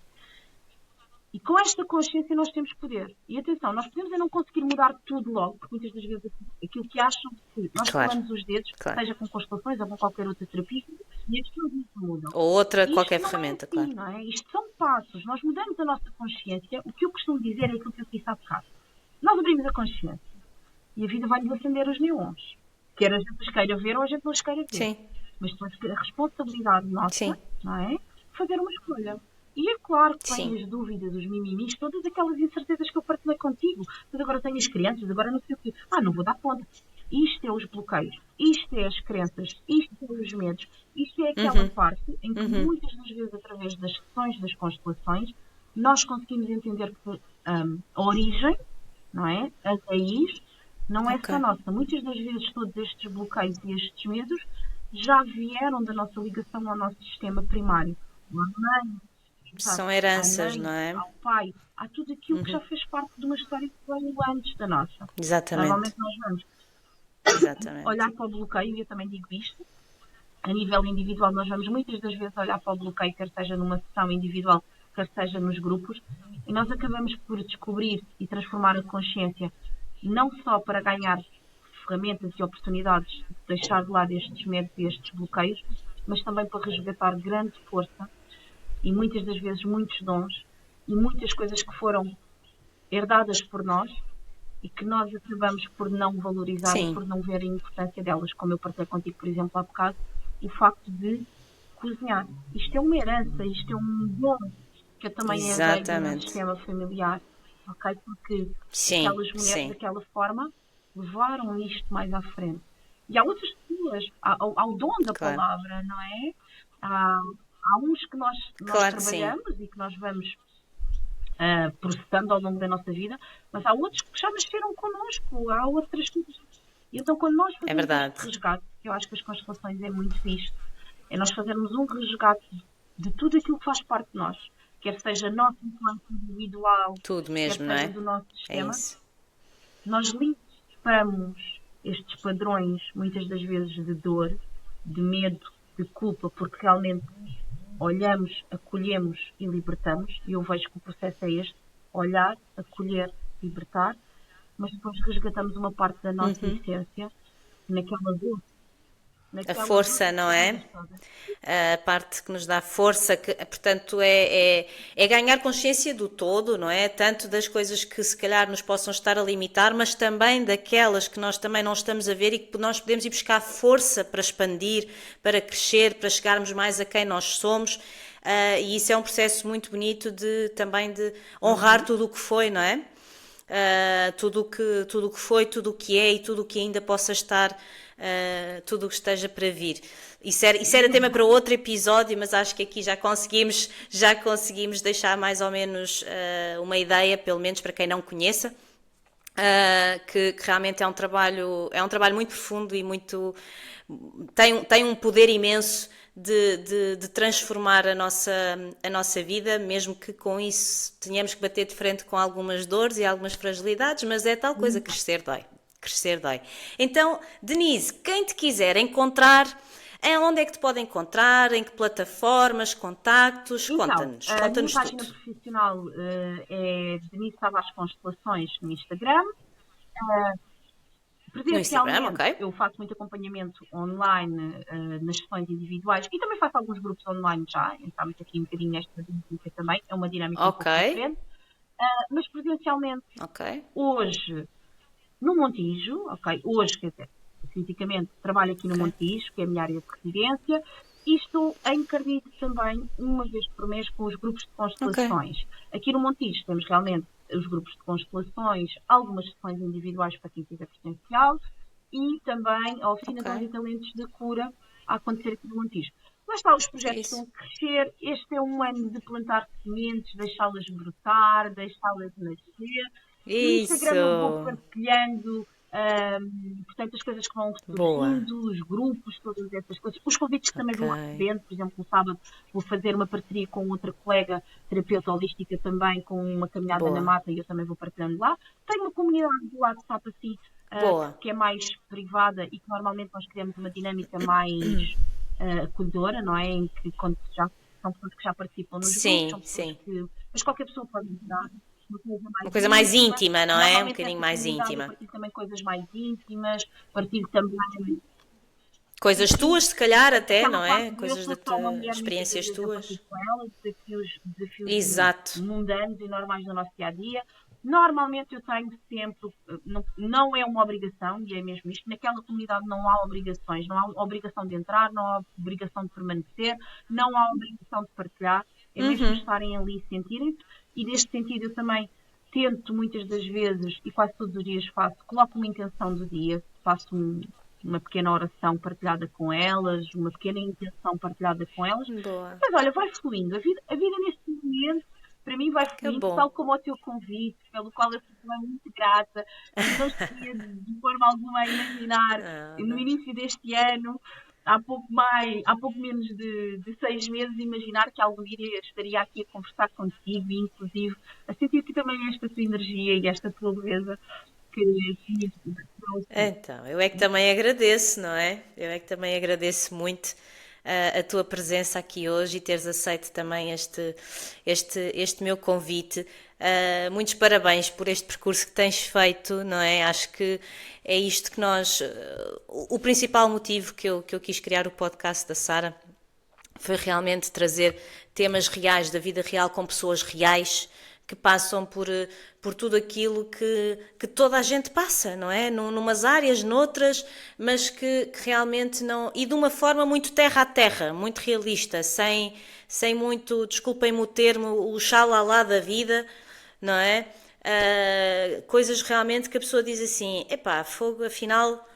E com esta consciência nós temos poder. E atenção, nós podemos não conseguir mudar tudo logo, porque muitas das vezes aquilo que acham que nós falamos os dedos, seja com constelações ou com qualquer outra terapia, e as pessoas não mudam. Ou outra qualquer ferramenta, claro. Não é? Isto são passos. Nós mudamos a nossa consciência. O que eu costumo dizer é aquilo que eu disse há bocado. Nós abrimos a consciência e a vida vai-nos acender os neons. Quer a gente os queira ver ou a gente não os queira ver. Sim. Mas depois a responsabilidade nossa, não é? Fazer uma escolha. E é claro que têm as dúvidas, os mimimis, todas aquelas incertezas que eu partilhei contigo. Mas agora tenho as crianças, agora não sei o quê. Não vou dar conta. Isto é os bloqueios, isto é as crenças, isto é os medos, isto é aquela parte em que muitas das vezes, através das sessões das constelações, nós conseguimos entender que a origem, não é? A raiz, não é só nossa. Muitas das vezes todos estes bloqueios e estes medos já vieram da nossa ligação ao nosso sistema primário. São heranças, mãe, não é? Ao pai, há tudo aquilo que já fez parte de uma história que veio antes da nossa. Exatamente. Normalmente nós vamos olhar para o bloqueio, e eu também digo isto, a nível individual nós vamos muitas das vezes olhar para o bloqueio, quer seja numa sessão individual, quer seja nos grupos, e nós acabamos por descobrir e transformar a consciência, não só para ganhar ferramentas e oportunidades de deixar de lado estes medos e estes bloqueios, mas também para resgatar grande força e muitas das vezes muitos dons e muitas coisas que foram herdadas por nós e que nós acabamos por não valorizar e por não ver a importância delas, como eu partilhei contigo, por exemplo, há bocado, o facto de cozinhar. Isto é uma herança, isto é um dom que eu também herdei no sistema familiar, ok? Porque aquelas mulheres daquela forma levaram isto mais à frente. E há outras pessoas, há o dom da palavra, não é? Há uns que nós trabalhamos e que nós vamos processando ao longo da nossa vida, mas há outros que já nasceram connosco, há outras coisas. E então, quando nós fazemos este resgate, eu acho que as constelações é muito isto, é nós fazermos um resgate de tudo aquilo que faz parte de nós, quer seja nosso enquanto individual, tudo mesmo, quer seja não é? do nosso sistema. É nós limpamos estes padrões, muitas das vezes de dor, de medo, de culpa, porque realmente olhamos, acolhemos e libertamos, e eu vejo que o processo é este, olhar, acolher, libertar, mas depois resgatamos uma parte da nossa essência, naquela dor. A força, não é? A parte que nos dá força, que, portanto, é ganhar consciência do todo, não é? Tanto das coisas que se calhar nos possam estar a limitar, mas também daquelas que nós também não estamos a ver e que nós podemos ir buscar força para expandir, para crescer, para chegarmos mais a quem nós somos. E isso é um processo muito bonito também de honrar tudo o que foi, não é? Tudo o que foi, tudo o que é e tudo o que ainda possa estar, tudo o que esteja para vir. Isso era tema para outro episódio, mas acho que aqui já conseguimos deixar mais ou menos uma ideia, pelo menos para quem não conheça, que realmente é um trabalho muito profundo e muito tem um poder imenso de transformar a nossa vida, mesmo que com isso tenhamos que bater de frente com algumas dores e algumas fragilidades, mas é tal coisa, crescer dói. Então, Denise, quem te quiser encontrar, onde é que te pode encontrar, em que plataformas, contactos, conta-nos a minha tudo. página profissional é Denise Tavares Constelações no Instagram. Presencialmente, eu faço muito acompanhamento online nas sessões individuais e também faço alguns grupos online já. Entramos aqui um bocadinho nesta dinâmica também. É uma dinâmica um pouco diferente. Mas presencialmente, hoje, no Montijo, ok? Hoje, quer dizer, fisicamente trabalho aqui no Montijo, que é a minha área de residência, e estou em Carnide também, uma vez por mês, com os grupos de constelações. Aqui no Montijo temos realmente os grupos de constelações, algumas sessões individuais para quem quiser presencial, e também a oficina de dons e talentos de cura a acontecer aqui no Montijo. Lá está, os projetos estão a crescer. Este é um ano de plantar sementes, deixá-las brotar, deixá-las nascer. No Instagram eu vou partilhando, portanto, as coisas que vão surgindo, os grupos, todas essas coisas. Os convites que também vou recebendo, por exemplo, no sábado vou fazer uma parceria com outra colega, terapeuta holística também, com uma caminhada na mata, e eu também vou partilhando lá. Tenho uma comunidade do WhatsApp assim, que é mais privada e que normalmente nós criamos uma dinâmica mais acolhedora, não é? Em que quando já são pessoas que já participam nos grupos, são pessoas mas qualquer pessoa pode ajudar. Uma coisa mais íntima, não é? Um bocadinho mais íntima. Partilho também coisas mais íntimas, partilho também coisas tuas, se calhar até, não é? Coisas das experiências tuas. Com elas, desafios mundanos e normais do nosso dia-a-dia. Normalmente eu tenho sempre, não é uma obrigação, e é mesmo isto, naquela comunidade não há obrigações, não há obrigação de entrar, não há obrigação de permanecer, não há obrigação de partilhar, é mesmo estarem ali e sentirem. E neste sentido eu também tento muitas das vezes, e quase todos os dias coloco uma intenção do dia, faço uma pequena oração partilhada com elas, uma pequena intenção partilhada com elas. Mas olha, vai fluindo, a vida neste momento para mim vai fluindo, tal como o teu convite, pelo qual eu fico muito grata, não estaria de forma alguma a imaginar, no início deste ano, há pouco menos de 6 meses, imaginar que algum dia estaria aqui a conversar contigo e inclusive a sentir que também esta tua energia e esta tua beleza Então, eu é que também agradeço, não é? Eu é que também agradeço muito a tua presença aqui hoje e teres aceito também este meu convite. Muitos parabéns por este percurso que tens feito, não é? Acho que é isto que nós... O principal motivo que eu quis criar o podcast da Sara foi realmente trazer temas reais da vida real com pessoas reais que passam por tudo aquilo que toda a gente passa, não é? Numas áreas, noutras, mas que realmente não... E de uma forma muito terra a terra, muito realista, sem muito, desculpem-me o termo, o xalala da vida, não é? Coisas realmente que a pessoa diz assim, epá, fogo, afinal...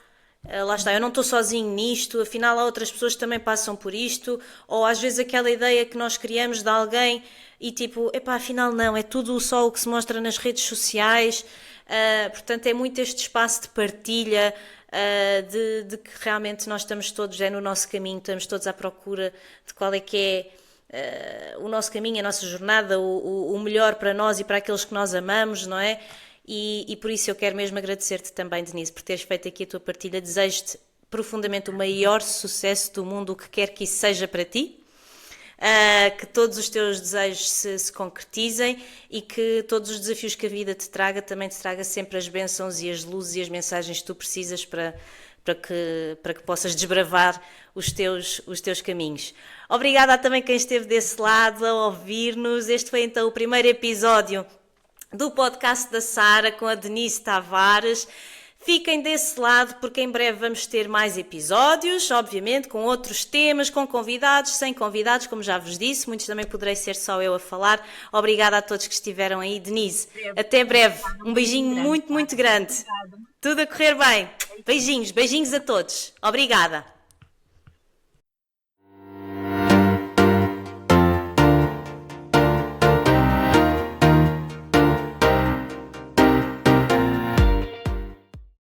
lá está, eu não estou sozinho nisto, afinal há outras pessoas que também passam por isto, ou às vezes aquela ideia que nós criamos de alguém e tipo, epá, afinal não, é tudo só o que se mostra nas redes sociais, portanto é muito este espaço de partilha, de que realmente nós estamos todos no nosso caminho, estamos todos à procura de qual é que é o nosso caminho, a nossa jornada, o melhor para nós e para aqueles que nós amamos, não é? E por isso eu quero mesmo agradecer-te também, Denise, por teres feito aqui a tua partilha. Desejo-te profundamente o maior sucesso do mundo, o que quer que isso seja para ti, que todos os teus desejos se concretizem e que todos os desafios que a vida te traga também te traga sempre as bênçãos e as luzes e as mensagens que tu precisas para que possas desbravar os teus caminhos. Obrigada a também quem esteve desse lado a ouvir-nos. Este foi então o primeiro episódio do podcast da Sara com a Denise Tavares. Fiquem desse lado porque em breve vamos ter mais episódios, obviamente, com outros temas, com convidados, sem convidados, como já vos disse, muitos também poderei ser só eu a falar. Obrigada a todos que estiveram aí. Denise, até breve. Um beijinho muito, muito grande. Tudo a correr bem. Beijinhos a todos. Obrigada.